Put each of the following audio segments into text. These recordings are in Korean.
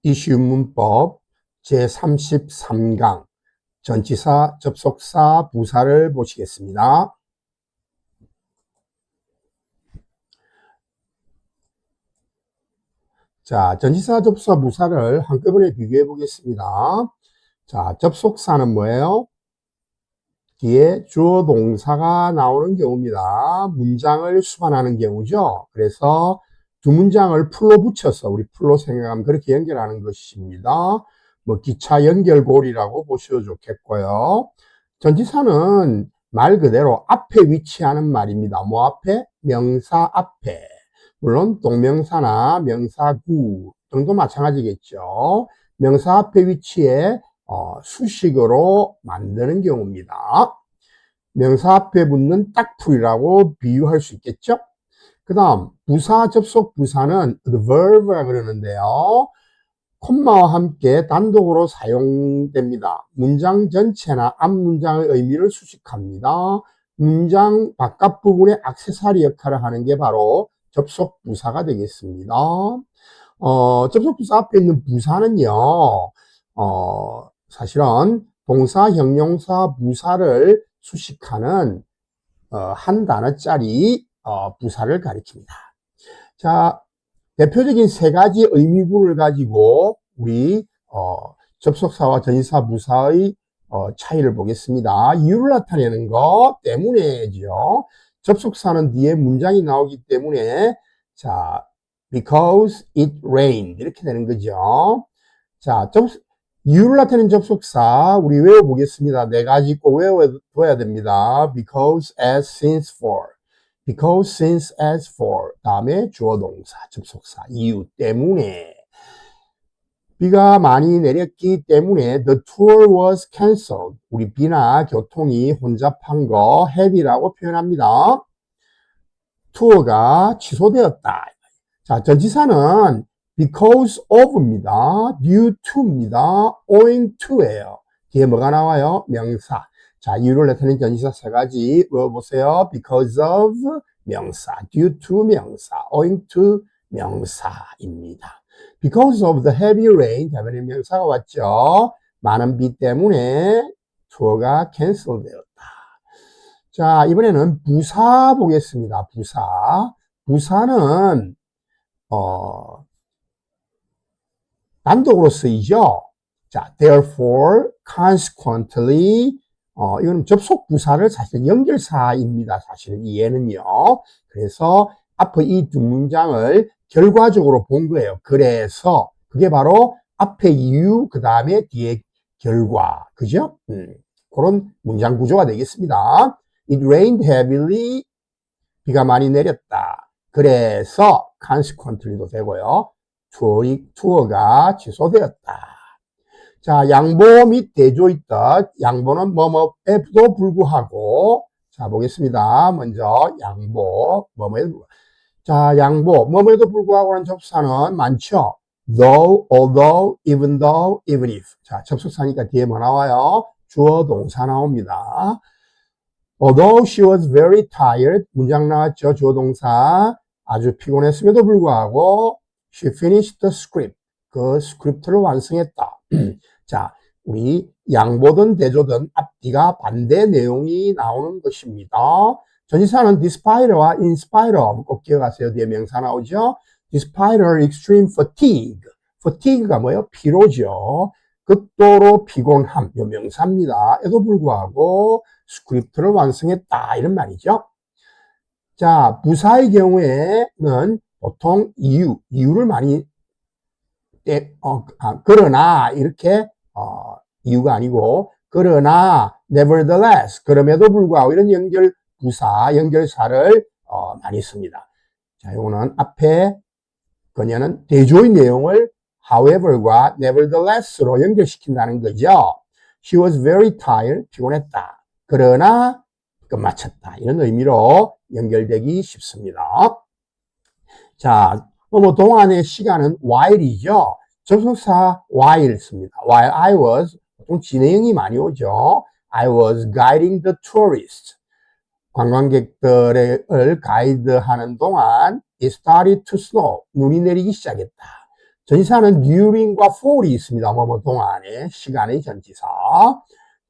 이슈 문법 제33강 전치사, 접속사, 부사를 보시겠습니다. 자, 전치사, 접속사, 부사를 한꺼번에 비교해 보겠습니다. 자, 접속사는 뭐예요? 뒤에 주어 동사가 나오는 경우입니다. 문장을 수반하는 경우죠. 그래서 두 문장을 풀로 붙여서 우리 풀로 생각하면 그렇게 연결하는 것입니다. 뭐 기차 연결고리라고 보셔도 좋겠고요. 전치사는 말 그대로 앞에 위치하는 말입니다. 뭐 앞에? 명사 앞에. 물론 동명사나 명사구 등도 마찬가지겠죠. 명사 앞에 위치해 수식어로 만드는 경우입니다. 명사 앞에 붙는 딱풀이라고 비유할 수 있겠죠. 그 다음 부사, 접속 부사는 adverb가 그러는데요. 콤마와 함께 단독으로 사용됩니다. 문장 전체나 앞 문장의 의미를 수식합니다. 문장 바깥 부분의 액세서리 역할을 하는 게 바로 접속 부사가 되겠습니다. 접속 부사 앞에 있는 부사는요, 사실은 동사, 형용사, 부사를 수식하는 한 단어짜리 부사를 가리킵니다. 자, 대표적인 세 가지 의미구를 가지고 우리 접속사와 전치사, 부사의 차이를 보겠습니다. 이유를 나타내는 것 때문에죠. 접속사는 뒤에 문장이 나오기 때문에 자, because it rained 이렇게 되는 거죠. 자, 이유를 나타내는 접속사 우리 외워보겠습니다. 네 가지 꼭 외워둬야 됩니다. because, as, since, for. because, since, as, for. 다음에 주어 동사, 접속사. 이유 때문에. 비가 많이 내렸기 때문에 the tour was cancelled. 우리 비나 교통이 혼잡한 거 heavy라고 표현합니다. 투어가 취소되었다. 자, 전치사는 because of입니다. due to입니다. owing to예요. 뒤에 뭐가 나와요? 명사. 자, 이유를 나타내는 전치사 세 가지 외워보세요. because of 명사, due to 명사, owing to 명사입니다. because of the heavy rain, 다음에 명사가 왔죠. 많은 비 때문에 투어가 cancel 되었다. 자, 이번에는 부사 보겠습니다. 부사. 부사는 단독으로 쓰이죠. 자, therefore, consequently, 이거는 접속 부사를 사실 연결사입니다. 사실은 이해는요. 그래서 앞에 이 두 문장을 결과적으로 본 거예요. 그래서 그게 바로 앞에 이유, 그 다음에 뒤에 결과, 그죠? 그런 문장 구조가 되겠습니다. It rained heavily. 비가 많이 내렸다. 그래서 consequently도 되고요. 투어가 취소되었다. 자, 양보 및 대조 있다. 양보는 뭐뭐에도 불구하고. 자, 보겠습니다. 먼저 양보, 뭐뭐에도 불구하고. 자, 양보, 뭐뭐에도 불구하고라는 접속사는 많죠. though, although, even though, even if. 자, 접속사니까 뒤에 뭐 나와요? 주어 동사 나옵니다. Although she was very tired, 문장 나왔죠. 주어 동사. 아주 피곤했음에도 불구하고 she finished the script. 그 스크립트를 완성했다. 자, 우리 양보든 대조든 앞뒤가 반대 내용이 나오는 것입니다. 전치사는 despite와 in spite of 꼭 기억하세요. 뒤에 명사 나오죠. despite her extreme fatigue. fatigue가 뭐예요? 피로죠. 극도로 피곤함. 요 명사입니다. 에도 불구하고 스크립트를 완성했다. 이런 말이죠. 자, 부사의 경우에는 보통 이유를 많이 그러나 이렇게 이유가 아니고 그러나 nevertheless 그럼에도 불구하고 이런 연결사를 많이 씁니다. 자, 이거는 앞에 그녀는 대조의 내용을 however과 nevertheless로 연결시킨다는 거죠. She was very tired. 피곤했다. 그러나 끝마쳤다. 이런 의미로 연결되기 쉽습니다. 자, 동안의 시간은 while이죠. 접속사 while 씁니다. While I was, 보통 진행이 많이 오죠. I was guiding the tourists. 관광객들을 가이드하는 동안 it started to snow. 눈이 내리기 시작했다. 전치사는 during과 for이 있습니다. 뭐뭐 동안에 시간의 전치사.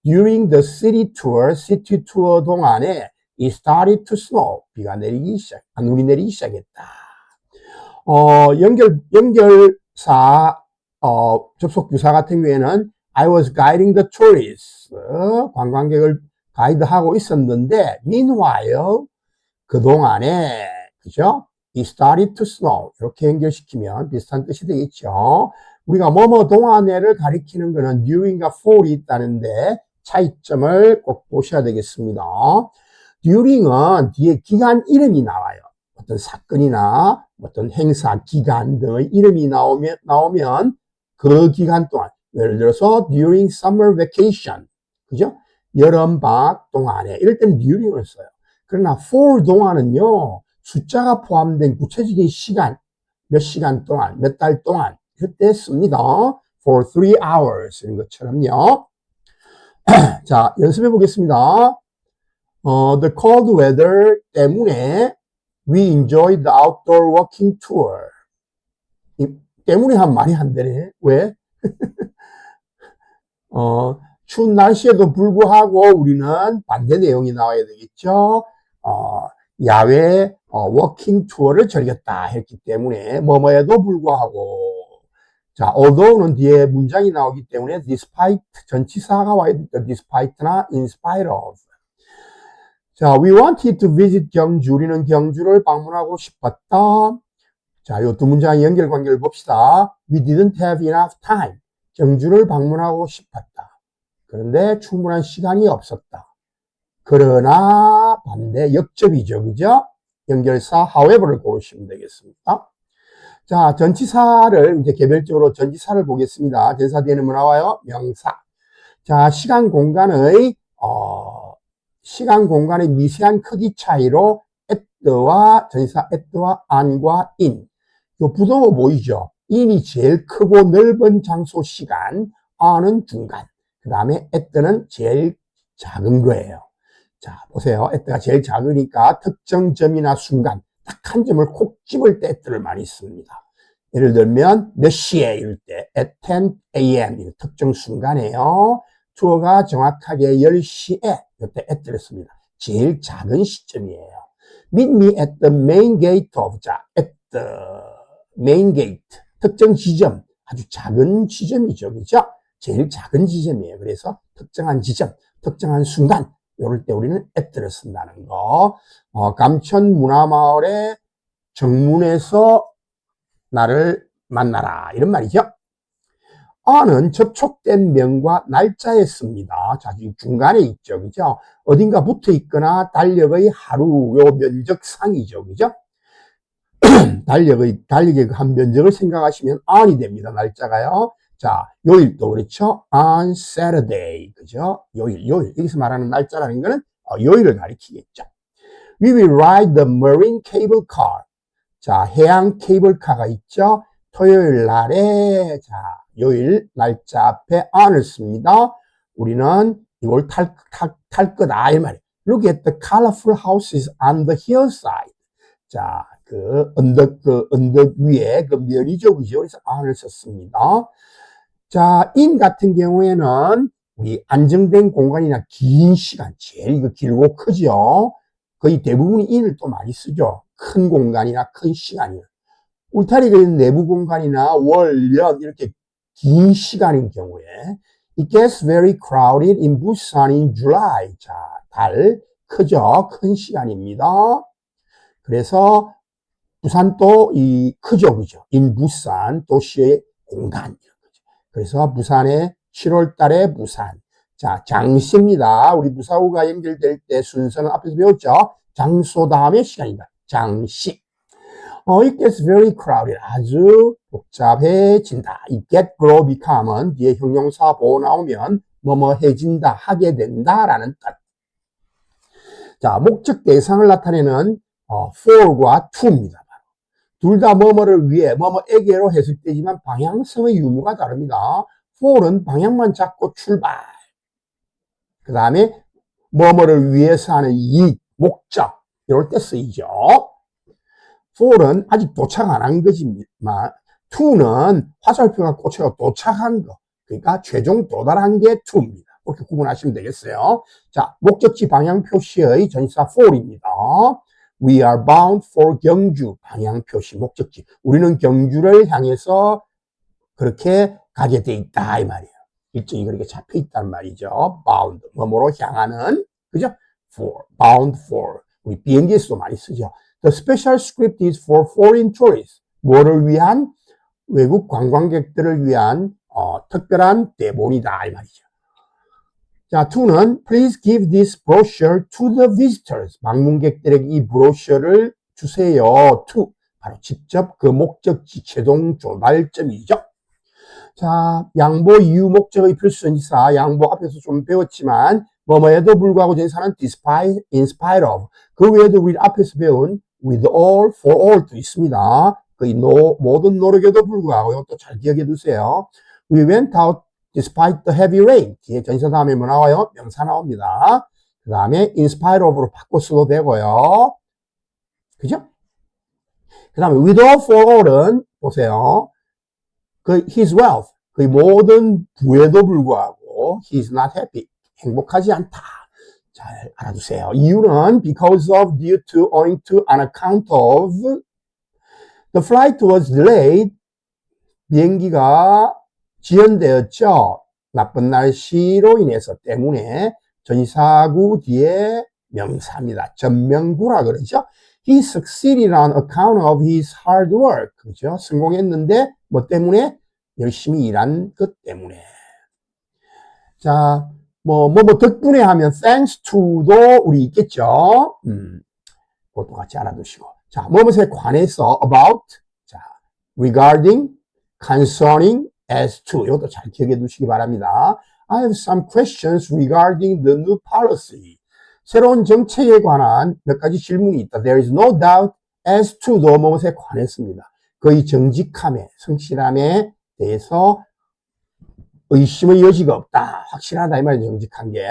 During the city tour 동안에 it started to snow. 눈이 내리기 시작했다. 연결사, 접속 부사 같은 경우에는 I was guiding the tourists. 관광객을 가이드하고 있었는데, meanwhile, 그동안에, 그죠? It started to snow. 이렇게 연결시키면 비슷한 뜻이 되겠죠. 우리가 뭐뭐 동안에를 가리키는 것은 during과 for이 있다는데 차이점을 꼭 보셔야 되겠습니다. during은 뒤에 기간 이름이 나와요. 어떤 사건이나 어떤 행사, 기간 등의 이름이 나오면 그 기간 동안, 예를 들어서 during summer vacation, 그죠? 여름방학 동안에, 이럴 때는 during을 써요. 그러나 for 동안은요, 숫자가 포함된 구체적인 시간, 몇 시간 동안, 몇 달 동안, 그때 씁니다. for 3 hours, 이런 것처럼요. 자, 연습해 보겠습니다. The cold weather 때문에 we enjoyed the outdoor walking tour. 때문에 한 말이 안 되네. 왜? 추운 날씨에도 불구하고 우리는 반대 내용이 나와야 되겠죠. 야외 워킹 투어를 즐겼다 했기 때문에 뭐뭐에도 불구하고, 자, although는 뒤에 문장이 나오기 때문에 despite 전치사가 와야 되죠. despite나 in spite of. 자, we wanted to visit 경주. 우리는 경주를 방문하고 싶었다. 자, 이 두 문장의 연결관계를 봅시다. We didn't have enough time. 경주를 방문하고 싶었다. 그런데 충분한 시간이 없었다. 그러나 반대 역접이죠. 그죠? 연결사 however를 고르시면 되겠습니다. 자, 전치사를 이제 개별적으로 전치사를 보겠습니다. 전치사 뒤에는 뭐 나와요? 명사. 자, 시간 공간의 미세한 크기 차이로 at와 전치사 at와 on과 in. 요 부동어 보이죠? in이 제일 크고 넓은 장소 시간, on은 중간. 그 다음에 at는 제일 작은 거예요. 자, 보세요. at가 제일 작으니까 특정 점이나 순간, 딱 한 점을 콕 집을 때 at를 많이 씁니다. 예를 들면, 몇 시에 이럴 때, at 10 a.m. 특정 순간에요. 투어가 정확하게 10시에, 이때 at를 씁니다. 제일 작은 시점이에요. Meet me at the main gate of, 자, at the main gate. 특정 지점, 아주 작은 지점이죠. 그죠? 제일 작은 지점이에요. 그래서 특정한 지점, 특정한 순간, 이럴 때 우리는 at를 쓴다는 거. 감천 문화마을의 정문에서 나를 만나라. 이런 말이죠. on은 접촉된 명과 날짜에 씁니다. 자, 중간에 있죠. 그죠? 어딘가 붙어 있거나 달력의 하루, 요 면적상이죠. 그죠? 달력의 한 면적을 생각하시면 on이 됩니다. 날짜가요. 자, 요일도 그렇죠. on Saturday. 그죠? 요일. 여기서 말하는 날짜라는 거는 요일을 가리키겠죠. We will ride the marine cable car. 자, 해양 케이블카가 있죠. 토요일 날에, 자, 요일 날짜 앞에 on을 습니다. 우리는 이걸 탈 거다. 이 말이에요. Look at the colorful houses on the hillside. 자, 언덕 위에 그 면이죠. 그죠? 그래서 on을 썼습니다. 자, in 같은 경우에는 우리 안정된 공간이나 긴 시간, 제일 이거 길고 크죠. 거의 대부분이 in을 또 많이 쓰죠. 큰 공간이나 큰 시간이요. 울타리가 있는 내부 공간이나 월, 연 이렇게 긴 시간인 경우에 It gets very crowded in Busan in July. 자, 달 크죠. 큰 시간입니다. 그래서 부산도 크죠. 그죠? in 부산 도시의 공간. 그래서 부산의 7월 달에 부산. 자, 장시입니다. 우리 부사구가 연결될 때 순서는 앞에서 배웠죠? 장소 다음에 시간입니다. 장시. It gets very crowded. 아주 복잡해진다. It get, grow, become은 뒤에 형용사 보호 나오면 뭐뭐해진다, 하게 된다라는 뜻. 자, 목적 대상을 나타내는 for과 to입니다. 둘 다 뭐뭐를 위해, 뭐뭐에게로 해석되지만 방향성의 유무가 다릅니다. for는 방향만 잡고 출발. 그 다음에 뭐뭐를 위해서 하는 이익, 목적 이럴 때 쓰이죠. for는 아직 도착 안 한 거지만 to는 화살표가 꽂혀서 도착한 거. 그러니까 최종 도달한 게 to입니다. 그렇게 구분하시면 되겠어요. 자, 목적지 방향 표시의 전치사 for입니다. We are bound for 경주. 방향 표시, 목적지. 우리는 경주를 향해서 그렇게 가게 돼 있다, 이 말이에요. 일정이 그렇게 잡혀 있단 말이죠. bound. 뭐뭐로 향하는, 그죠? for. bound for. 우리 비행기에서도 많이 쓰죠. The special script is for foreign tourists. 뭐를 위한? 외국 관광객들을 위한 특별한 대본이다, 이 말이죠. 자, 2는 please give this brochure to the visitors. 방문객들에게 이 브로셔를 주세요. to. 바로 직접 그 목적지 최종 조달점이죠. 자, 양보 이유 목적의 필수전치사. 양보 앞에서 좀 배웠지만 뭐뭐에도 불구하고 전치사는 despite, in spite of. 그 외에도 우리 앞에서 배운 with all, for all도 있습니다. 그 모든 노력에도 불구하고 이것도 잘 기억해 두세요. We went out despite the heavy rain. 뒤에 전치사 다음에 뭐 나와요? 명사 나옵니다. 그 다음에 in spite of로 바꿔 써도 되고요. 그죠? 그 다음에 with all, for all은 보세요. 그 his wealth, 그 모든 부에도 불구하고 he is not happy. 행복하지 않다. 잘 알아두세요. 이유는 because of, due to, owing to, on account of. The flight was delayed. 비행기가 지연되었죠. 나쁜 날씨로 인해서 때문에 전치사구 뒤에 명사입니다. 전명구라 그러죠. He succeeded on account of his hard work. 그죠? 성공했는데 뭐 때문에? 열심히 일한 것 때문에. 자, 뭐 덕분에 하면 thanks to도 우리 있겠죠. 그것도 같이 알아두시고. 자, 뭐뭐에 관해서 about, 자, regarding, concerning, as to. 이것도 잘 기억해 두시기 바랍니다. I have some questions regarding the new policy. 새로운 정책에 관한 몇 가지 질문이 있다. There is no doubt as to도 뭐뭐에 관했습니다. 그의 정직함에, 성실함에 대해서 의심의 여지가 없다. 확실하다. 이 말이죠. 정직한 게.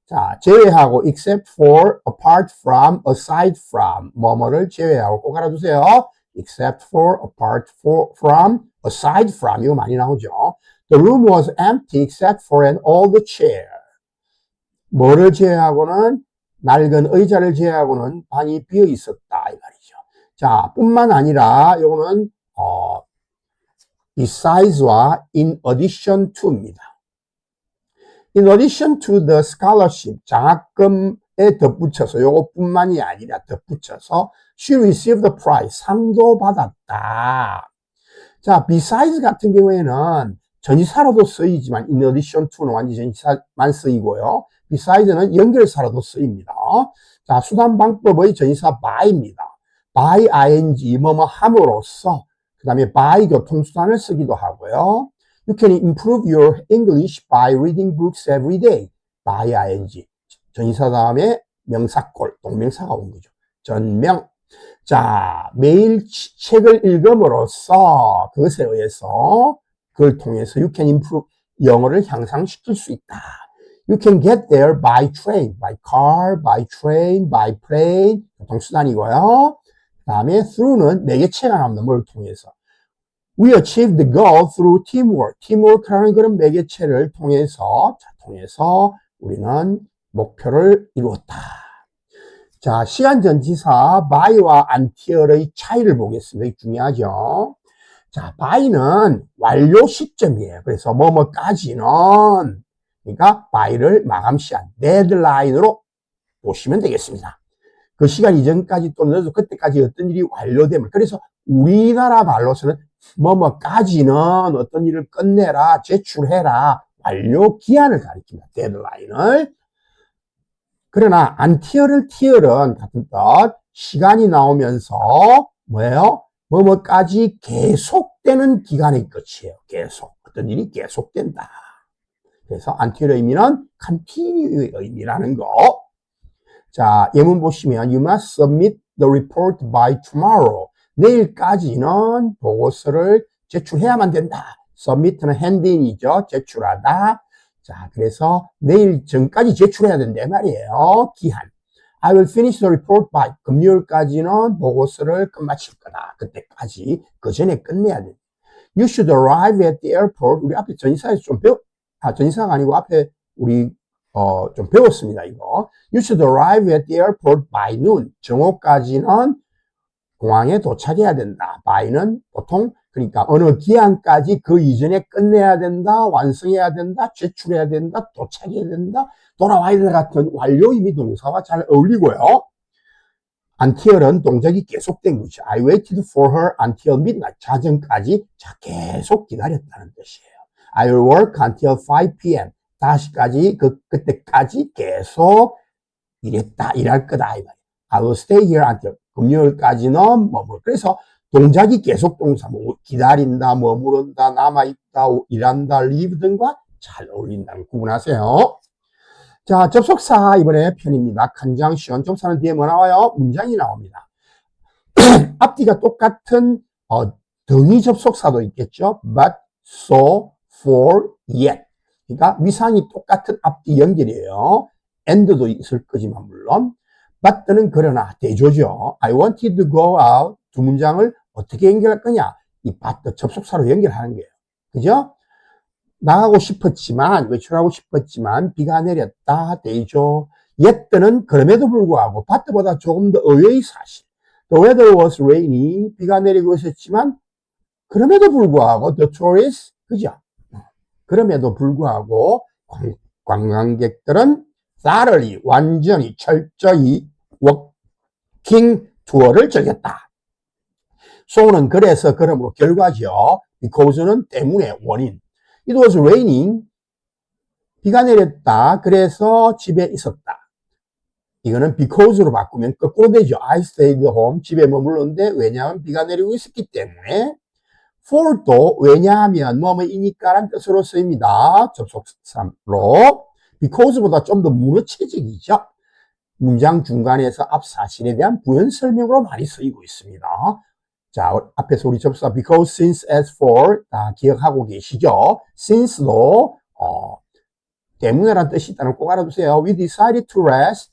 자, 제외하고 except for, apart from, aside from. 뭐뭐를 제외하고 꼭 알아두세요. except for, apart from, aside from. 이거 많이 나오죠. The room was empty except for an old chair. 뭐를 제외하고는 낡은 의자를 제외하고는 방이 비어 있었다. 이 말이죠. 자, 뿐만 아니라 요거는 besides와 in addition to입니다. In addition to the scholarship, 장학금에 덧붙여서 요것뿐만이 아니라 덧붙여서 she received the prize, 상도 받았다. 자, besides 같은 경우에는 전치사로도 쓰이지만 in addition to는 완전 전치사만 쓰이고요. beside는 연결사로도 쓰입니다. 자, 수단 방법의 전치사 by입니다. by ing 뭐뭐 함으로써 그 다음에 by 교통수단을 쓰기도 하고요. You can improve your English by reading books every day. by ing. 전치사 다음에 명사꼴, 동명사가 온 거죠. 전명. 자, 매일 책을 읽음으로써 그것에 의해서 그걸 통해서 you can improve 영어를 향상시킬 수 있다. You can get there by train, by car, by train, by plane. 교통수단이고요. 그 다음에 through는 매개체가 나옵니다. 뭘 통해서. We achieved the goal through teamwork. teamwork라는 그런 매개체를 통해서, 우리는 목표를 이루었다. 자, 시간 전치사 by와 until의 차이를 보겠습니다. 중요하죠. 자, by는 완료 시점이에요. 그래서 뭐뭐까지는, 그러니까 by를 마감 시한, deadline으로 보시면 되겠습니다. 그 시간 이전까지 또 넣어서 그때까지 어떤 일이 완료되면, 그래서 우리나라 말로서는 뭐뭐까지는 어떤 일을 끝내라, 제출해라, 완료 기한을 가리킵니다. 데드라인을. 그러나 until은 같은 뜻, 시간이 나오면서 뭐예요? 뭐뭐까지 계속되는 기간의 끝이에요. 계속. 어떤 일이 계속된다. 그래서 until의 의미는 continue의 의미라는 거. 자, 예문 보시면 you must submit the report by tomorrow. 내일까지는 보고서를 제출해야만 된다. submit는 handin이죠. 제출하다. 자, 그래서 내일 전까지 제출해야 된다 말이에요. 기한. I will finish the report by 금요일까지는 보고서를 끝마칠 거다. 그때까지 그 전에 끝내야 된다. You should arrive at the airport. 우리 앞에 전치사에서 좀 전치사가 아니고 앞에 우리 좀 배웠습니다, 이거. You should arrive at the airport by noon. 정오까지는 공항에 도착해야 된다. by는 보통 그러니까 어느 기한까지 그 이전에 끝내야 된다, 완성해야 된다, 제출해야 된다, 도착해야 된다, 돌아와야 된다 같은 완료 의미 동사와 잘 어울리고요. until은 동작이 계속된 거죠. I waited for her until midnight. 자정까지 계속 기다렸다는 뜻이에요. I will work until 5 p.m. 5시까지 그때까지 계속 일할 거다 이 말이에요. I will stay here until 금요일까지는 그래서 동작이 계속 동사 기다린다, 머무른다, 남아있다, 일한다, leave 등과 잘 어울린다는 구분하세요. 자, 접속사 이번에 편입니다. conjunction. 접사는 뒤에 뭐 나와요? 문장이 나옵니다. 앞뒤가 똑같은 등위 접속사도 있겠죠. but, so, for, yet. 그러니까 위상이 똑같은 앞뒤 연결이에요. and도 있을 거지만 물론. but는 그러나 대조죠. I wanted to go out. 두 문장을 어떻게 연결할 거냐? 이 but 접속사로 연결하는 거예요. 그죠? 나가고 싶었지만, 외출하고 싶었지만, 비가 내렸다, 대조. yet는 그럼에도 불구하고, but보다 조금 더 의외의 사실. The weather was rainy. 비가 내리고 있었지만, 그럼에도 불구하고, the tourists, 그죠? 그럼에도 불구하고, 관광객들은 thoroughly, 완전히, 철저히, 워킹 투어를 즐겼다. so는 그래서, 그러므로 결과죠. because는 때문에, 원인. It was raining. 비가 내렸다. 그래서 집에 있었다. 이거는 because로 바꾸면 거꾸로 되죠. I stayed home. 집에 머물렀는데 왜냐하면 비가 내리고 있었기 때문에. for도 왜냐하면 뭐뭐이니까라는 뜻으로 쓰입니다. 접속사로. because보다 좀 더 문어체적이죠. 문장 중간에서 앞 사실에 대한 부연 설명으로 많이 쓰이고 있습니다. 자, 앞에서 우리 접속사 because, since, as, for 다 기억하고 계시죠? since도 때문에란 뜻이 있다는 걸 꼭 알아두세요. We decided to rest.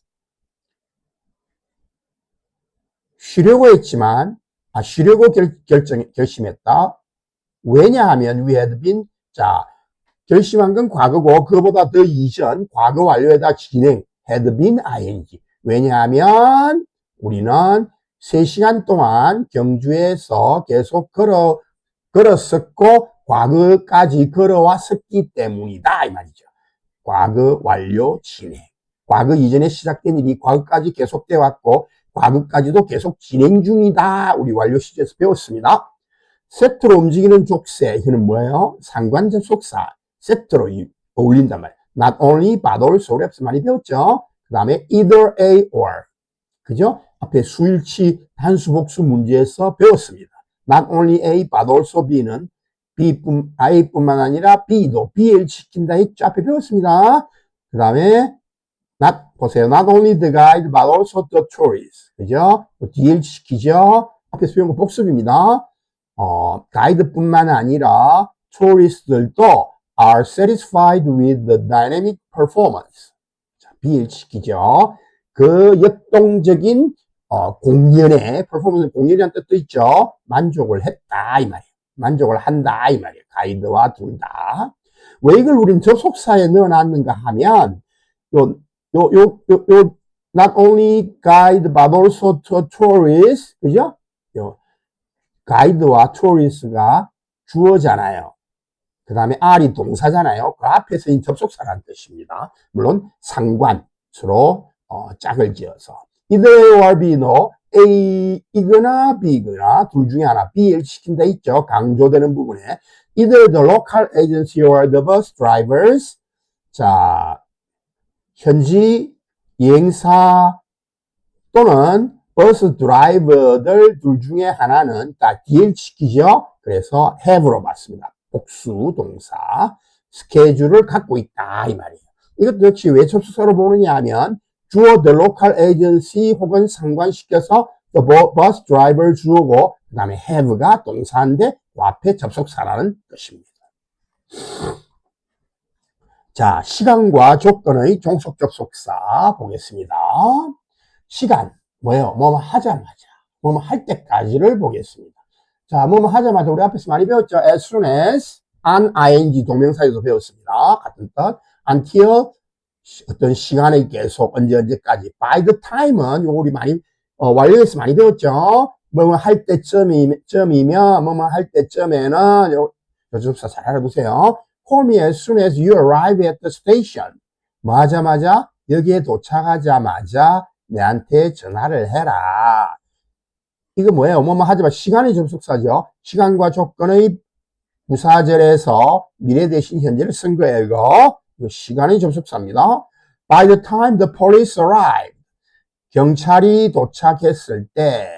쉬려고 했지만 쉬려고 결심했다. 왜냐하면 we had been 결심한 건 과거고 그거보다 더 이전 과거 완료에다 진행 had been ing. 왜냐하면 우리는 3시간 동안 경주에서 계속 걸었었고 과거까지 걸어왔었기 때문이다 이 말이죠. 과거 완료 진행. 과거 이전에 시작된 일이 과거까지 계속돼 왔고 과거까지도 계속 진행 중이다. 우리 완료 시제에서 배웠습니다. 세트로 움직이는 족쇄. 이거는 뭐예요? 상관 접속사. 세트로 어울린단 말이에요. Not only but also 우리 앞에서 많이 배웠죠. 그 다음에 either A or. 그죠? 앞에 수일치 단수 복수 문제에서 배웠습니다. Not only A but also B는 A뿐만 아니라 B도 B를 지킨다 했죠. 앞에 배웠습니다. 그 다음에 보세요. Not only the guide but also the tourist. 그죠? D를 지키죠. 앞에서 배운 거 복습입니다. 가이드뿐만 아니라 tourist들도 are satisfied with the dynamic performance. 자, B를 지키죠. 그 역동적인 공연의 performance 공연이라는 뜻도 있죠. 만족을 했다 이 말이에요. 만족을 한다 이 말이에요. 가이드와 둘 다. 왜 이걸 우린 접속사에 넣어놨는가 하면 not only guide but also to tourist 그죠? 가이드와 tourist가 주어잖아요. 그 다음에 R이 동사잖아요. 그 앞에서 이 접속사라는 뜻입니다. 물론 상관으로 짝을 지어서 either or B노 A이거나 B거나 둘 중에 하나 B를 시킨다 있죠. 강조되는 부분에 either the local agency or the bus drivers. 자, 현지 여행사 또는 버스 드라이버들 둘 중에 하나는 다 D를 시키죠. 그래서 have로 봤습니다. 복수 동사 스케줄을 갖고 있다 이 말이에요. 이것 역시 왜 접속사로 보느냐 하면 주어 the local agency 혹은 상관시켜서 the bus driver 주어고 그 다음에 have가 동사인데 그 앞에 접속사라는 뜻입니다. 자, 시간과 조건의 종속 접속사 보겠습니다. 시간 뭐예요? 뭐뭐 하자마자 뭐뭐 할 때까지를 보겠습니다. 자, 뭐뭐 하자마자 우리 앞에서 많이 배웠죠. as soon as, an ing 동명사에서 배웠습니다. 같은 뜻. until 어떤 시간에 계속 언제까지. by the time은 요거 우리 많이 완료에서 많이 배웠죠. 뭐뭐 할 때쯤이면 뭐뭐 할 때쯤에는 요 접속사 잘 알아두세요. Call me as soon as you arrive at the station. 뭐 하자마자 여기에 도착하자마자 내한테 전화를 해라. 이거 뭐예요? 뭐뭐 하자마자 시간의 접속사죠. 시간과 조건의 부사절에서 미래 대신 현재를 쓴 거예요. 이거 시간의 접속사입니다. By the time the police arrived. 경찰이 도착했을 때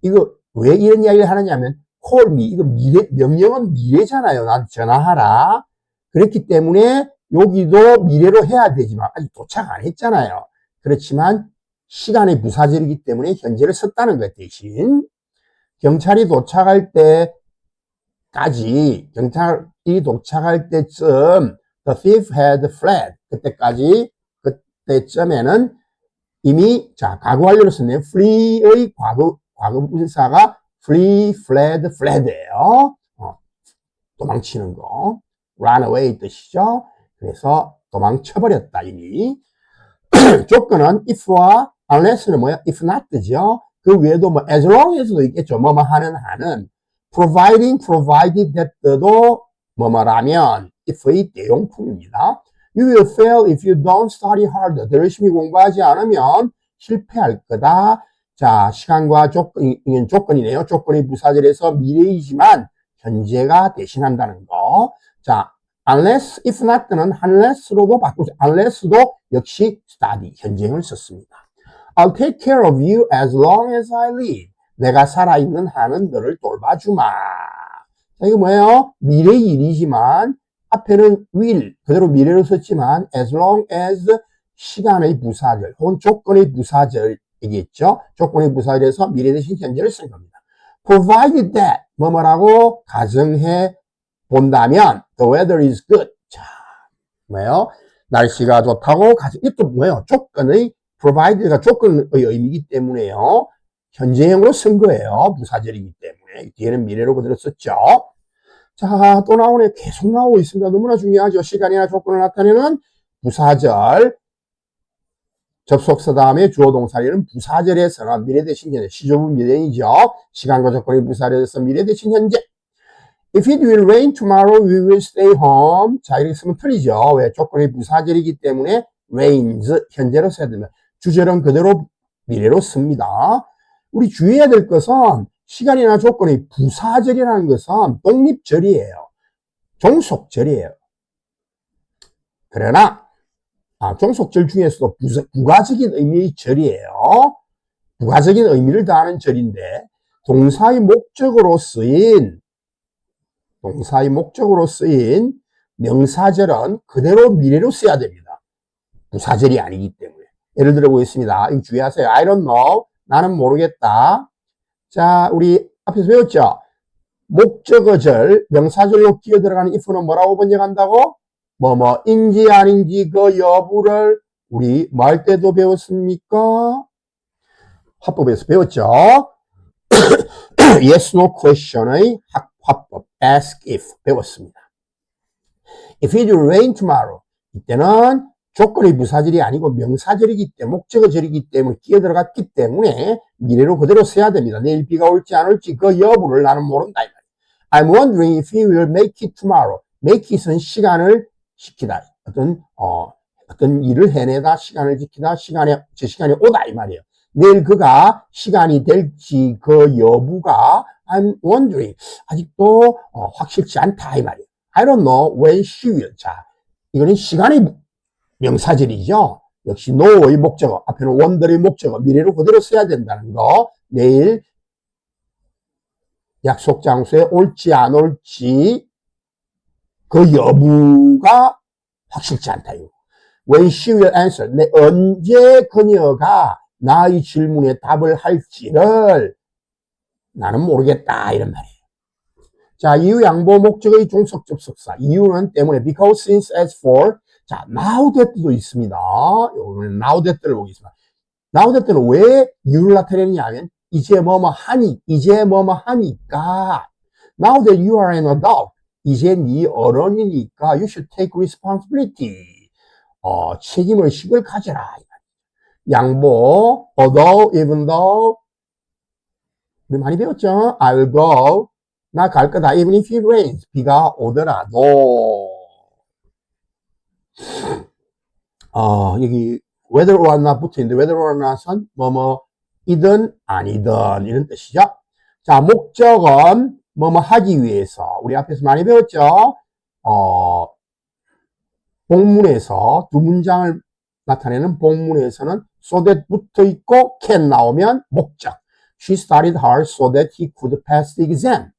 이거 왜 이런 이야기를 하느냐면 call me 이거 명령은 미래잖아요. 나한테 전화하라. 그렇기 때문에 여기도 미래로 해야 되지만 아직 도착 안 했잖아요. 그렇지만 시간의 부사절이기 때문에 현재를 썼다는 거예요. 대신 경찰이 도착할 때까지 경찰이 도착할 때쯤 the thief had fled. 그때쯤에는 이미 자 과거 완료로 썼네요. flee의 과거 분사가 flee, fled, fled예요. 도망치는 거. run away 뜻이죠. 그래서 도망쳐버렸다 이미. 조건은 if와 unless는 뭐야? if not죠. 그 외에도 뭐 as long as도 있겠죠. 뭐뭐 하는 한은 providing, provided that도 뭐뭐라면 if의 대용품입니다. You will fail if you don't study harder. 더 열심히 공부하지 않으면 실패할 거다. 자, 시간과 조건이네요. 조건이 부사절에서 미래이지만 현재가 대신한다는 거. 자, unless, if not는 unless로도 바꾸죠. unless도 역시 study, 현재형을 썼습니다. I'll take care of you as long as I live. 내가 살아있는 한은 너를 돌봐주마. 자, 이거 뭐예요? 미래의 일이지만 앞에는 will, 그대로 미래로 썼지만 as long as 시간의 부사절 혹은 조건의 부사절이겠죠. 조건의 부사절에서 미래 대신 현재를 쓴 겁니다. Provided that 뭐뭐라고 가정해 본다면 the weather is good. 자, 뭐예요? 날씨가 좋다고 이것도 뭐예요? 조건의 provided가 조건의 의미이기 때문에요. 현재형으로 쓴 거예요. 부사절이기 때문에. 뒤에는 미래로 그대로 썼죠. 자, 또 나오네. 계속 나오고 있습니다. 너무나 중요하죠. 시간이나 조건을 나타내는 부사절. 접속사 다음에 주어 동사는 부사절에서는 미래 대신 현재. 시조부 미래이죠. 시간과 조건의 부사절에서 미래 대신 현재. If it will rain tomorrow, we will stay home. 자, 이렇게 쓰면 틀리죠. 왜? 조건의 부사절이기 때문에 rains, 현재로 써야 됩니다. 주절은 그대로 미래로 씁니다. 우리 주의해야 될 것은 시간이나 조건의 부사절이라는 것은 독립절이에요. 종속절이에요. 그러나 종속절 중에서도 부가적인 의미의 절이에요. 부가적인 의미를 다하는 절인데 동사의 목적으로 쓰인 명사절은 그대로 미래로 써야 됩니다. 부사절이 아니기 때문에. 예를 들어 보겠습니다. 이거 주의하세요. I don't know. 나는 모르겠다. 자, 우리 앞에서 배웠죠? 목적어절, 명사절로 끼어 들어가는 if는 뭐라고 번역한다고? 뭐뭐인지 아닌지 그 여부를 우리 뭐 할 때도 배웠습니까? 화법에서 배웠죠? yes, no question의 화법, ask if 배웠습니다. If it will rain tomorrow. 이때는 조건의 부사절이 아니고 명사절이기 때문에, 목적어절이기 때문에 끼어 들어갔기 때문에 미래로 그대로 써야 됩니다. 내일 비가 올지 안 올지 그 여부를 나는 모른다. I'm wondering if he will make it tomorrow. make it은 시간을 지키다. 어떤 일을 해내다, 시간을 지키다, 제 시간이 오다 이 말이에요. 내일 그가 시간이 될지 그 여부가 I'm wondering. 아직도 확실치 않다 이 말이에요. I don't know when she will. 자, 이거는 시간의 명사절이죠. 역시 know의 목적어, 앞에는 wonder의 목적어, 미래로 그대로 써야 된다는 거. 내일 약속 장소에 올지 안 올지 그 여부가 확실치 않다. When she will answer. 언제 그녀가 나의 질문에 답을 할지를 나는 모르겠다. 이런 말이에요. 자, 이유 양보 목적의 종속 접속사. 이유는 때문에 because, since, as for. 자, now that도 있습니다. 오늘 now that를 보겠습니다. now that는 왜 이유를 나타내느냐 하면 이제 뭐뭐 하니, 이제 뭐뭐 하니까. Now that you are an adult, 이제 네 어른이니까 you should take responsibility. 책임을 식을 가져라. 양보, although, even though, 우리 많이 배웠죠? I will go. 나 갈 거다. Even if it rains. 비가 오더라도. 여기 whether or not 붙어 있는데 whether or not은 이든 아니든 이런 뜻이죠. 자, 목적은 뭐뭐 하기 위해서. 우리 앞에서 많이 배웠죠? 본문에서 두 문장을 나타내는 본문에서는 so that 붙어 있고 can 나오면 목적. She studied hard so that he could pass the exam.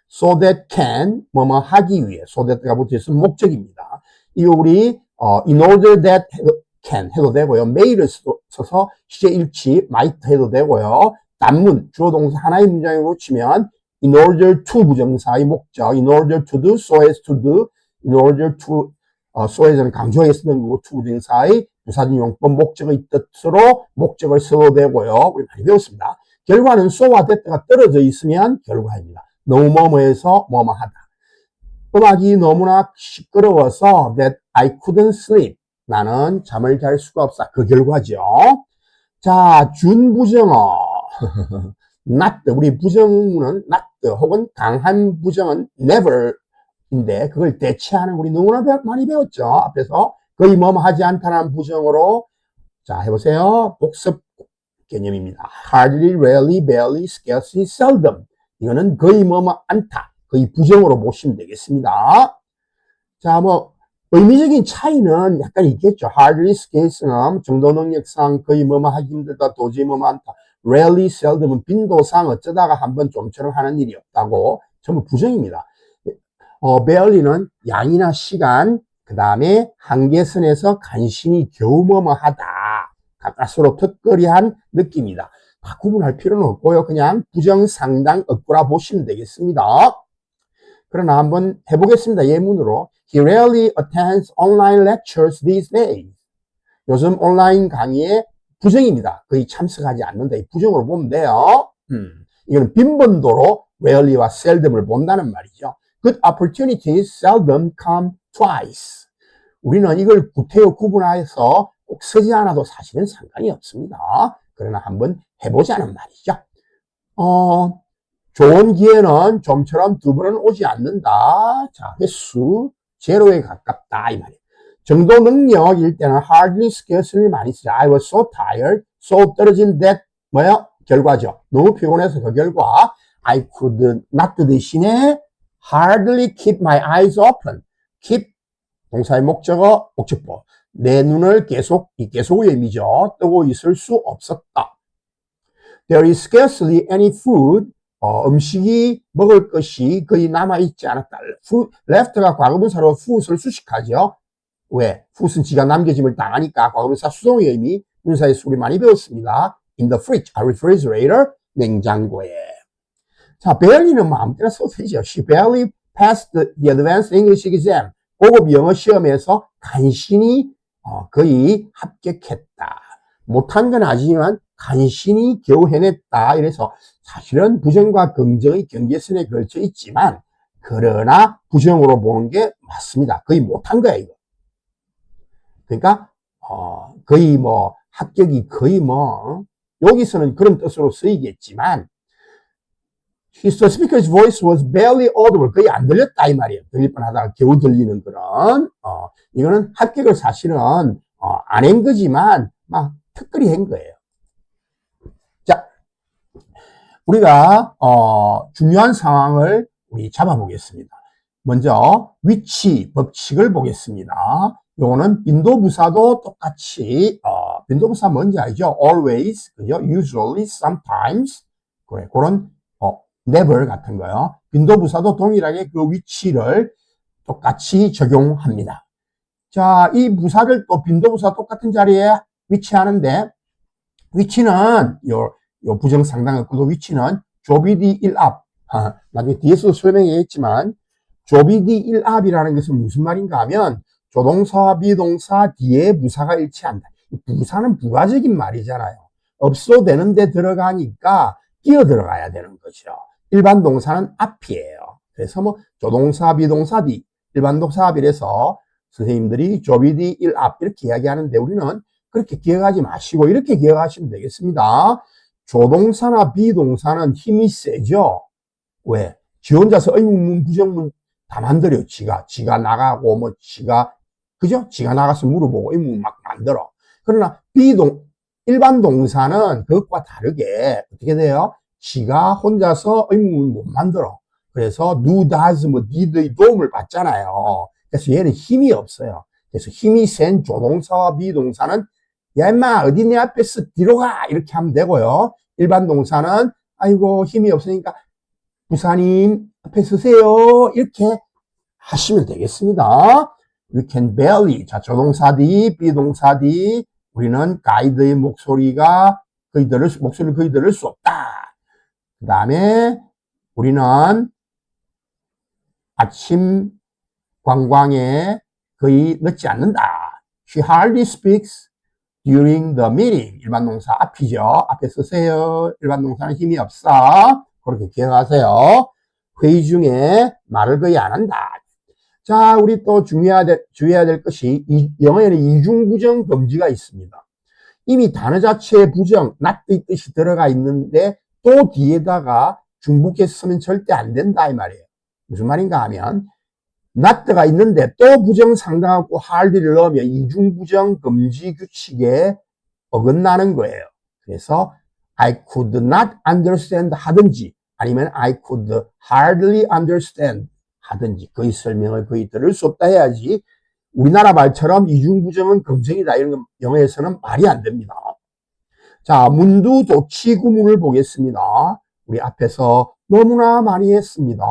So that can 뭐뭐 하기 위해. so that가 붙어 있으면 목적입니다. 이 우리 in order that can 해도 되고요. may를 써서 시제 일치 might 해도 되고요. 단문 주어 동사 하나의 문장에 붙이면 in order to 부정사의 목적 in order to do, so as to do, in order to so as는 강조하게 쓰는 거고 to 부정사의 부사적 용법 목적의 뜻으로 목적을 써도 되고요. 우리 많이 배웠습니다. 결과는 so와 that가 떨어져 있으면 결과입니다. 너무 뭐뭐해서 뭐뭐하다. 음악이 너무나 시끄러워서 that I couldn't sleep. 나는 잠을 잘 수가 없어. 그 결과죠. 자, 준부정어. not. 우리 부정은 not 혹은 강한 부정은 never인데 그걸 대체하는 우리 너무나 많이 배웠죠. 앞에서 거의 뭐뭐 하지 않다는 부정으로 자, 해보세요. 복습 개념입니다. hardly, rarely, barely, scarcely, seldom. 이거는 거의 뭐뭐 않다. 거의 부정으로 보시면 되겠습니다. 자, 의미적인 차이는 약간 있겠죠. hardly, scarce는 정도 능력상 거의 뭐뭐 하기 힘들다, 도저히 뭐뭐 않다. rarely, seldom은 빈도상 어쩌다가 한번 좀처럼 하는 일이 없다고 전부 부정입니다. barely는 양이나 시간, 그 다음에 한계선에서 간신히 겨우 뭐뭐 하다. 가까스로 턱걸이한 느낌이다. 다 구분할 필요는 없고요. 그냥 부정 상당 억구라 보시면 되겠습니다. 그러나 한번 해보겠습니다. 예문으로. He rarely attends online lectures these days. 요즘 온라인 강의에 부정입니다. 거의 참석하지 않는다. 이 부정으로 보면 돼요. 이거는 빈번도로 rarely와 seldom을 본다는 말이죠. Good opportunities seldom come twice. 우리는 이걸 구태여 구분해서 꼭 쓰지 않아도 사실은 상관이 없습니다. 그러나 한번 해보자는 말이죠. 좋은 기회는 좀처럼 두 번은 오지 않는다. 자, 횟수 제로에 가깝다 이 말이에요. 정도 능력일 때는 hardly, scarcely 많이 쓰죠. I was so tired, so 떨어진 that 뭐야? 결과죠. 너무 피곤해서 그 결과 I could not 대신에 hardly keep my eyes open. keep 동사의 목적어 목적보. 내 눈을 이 계속의 의미죠. 뜨고 있을 수 없었다. There is scarcely any food. 음식이 먹을 것이 거의 남아있지 않았다. left가 과거분사로 food을 수식하죠. 왜? food은 지가 남겨짐을 당하니까 과거분사 수동의 의미, 분사의 수를 많이 배웠습니다. In the fridge, a refrigerator, 냉장고에. 자, barely는 뭐 아무 때나 써도 되죠. She barely passed the advanced English exam. 고급 영어 시험에서 간신히 거의 합격했다. 못한 건 아니지만 간신히 겨우 해냈다. 이래서 사실은 부정과 긍정의 경계선에 걸쳐 있지만 그러나 부정으로 보는 게 맞습니다. 거의 못한 거야 이거. 그러니까 거의 합격이 거의 여기서는 그런 뜻으로 쓰이겠지만 the speaker's voice was barely audible. 거의 안 들렸다 이 말이에요. 들릴 뻔하다가 겨우 들리는 그런 이거는 합격을 사실은 안 한 거지만 막 특별히 한 거예요. 자, 우리가 중요한 상황을 우리 잡아보겠습니다. 먼저 위치 법칙을 보겠습니다. 요거는 빈도부사도 똑같이 빈도부사 뭔지 알죠? always, 그죠? usually, sometimes 그래 그런 never 같은 거요. 빈도부사도 동일하게 그 위치를 똑같이 적용합니다. 자, 이 부사를 또 빈도부사 똑같은 자리에 위치하는데 위치는 요 부정상당했고도 위치는 조비디 1앞 나중에 뒤에서도 설명했지만 조비디 1앞이라는 것은 무슨 말인가 하면 조동사와 비동사 뒤에 부사가 일치한다. 부사는 부가적인 말이잖아요. 없어도 되는데 들어가니까 끼어 들어가야 되는 거죠. 일반 동사는 앞이에요. 그래서 뭐 조동사, 비동사, 뒤, 일반 동사 앞이라서 선생님들이 조비디, 일앞 이렇게 이야기하는데 우리는 그렇게 기억하지 마시고 이렇게 기억하시면 되겠습니다. 조동사나 비동사는 힘이 세죠. 왜? 지 혼자서 의문문, 부정문 다 만들어요. 지가 나가고 뭐 그죠? 지가 나가서 물어보고 의문 막 만들어. 그러나 일반 동사는 그것과 다르게 어떻게 돼요? 지가 혼자서 의문문 못 만들어. 그래서 do, does, 뭐 did의 도움을 받잖아요. 그래서 얘는 힘이 없어요. 그래서 힘이 센 조동사와 비동사는 야 임마 어디 내 앞에서 뒤로 가 이렇게 하면 되고요. 일반 동사는 아이고 힘이 없으니까 부사님 앞에 서세요 이렇게 하시면 되겠습니다. You can barely. 자, 조동사디, 비동사디. 우리는 가이드의 목소리를 거의 들을 수 없다. 그 다음에 우리는 아침 관광에 거의 늦지 않는다. She hardly speaks during the meeting. 일반 동사 앞이죠. 앞에 쓰세요. 일반 동사는 힘이 없어. 그렇게 기억하세요. 회의 중에 말을 거의 안 한다. 자, 우리 또 주의해야 될 것이 영어에는 이중부정 금지가 있습니다. 이미 단어 자체에 부정, not의 뜻이 들어가 있는데 또 뒤에다가 중복해서 면 절대 안 된다 이 말이에요. 무슨 말인가 하면 not가 있는데 또 부정 상당하고 hardly를 넣으면 이중부정 금지 규칙에 어긋나는 거예요. 그래서 I could not understand 하든지 아니면 I could hardly understand 하든지 거의 설명을 거의 들을 수 없다 해야지 우리나라 말처럼 이중부정은 금정이다 이런 건 영어에서는 말이 안 됩니다. 자, 문두조치 구문을 보겠습니다. 우리 앞에서 너무나 많이 했습니다.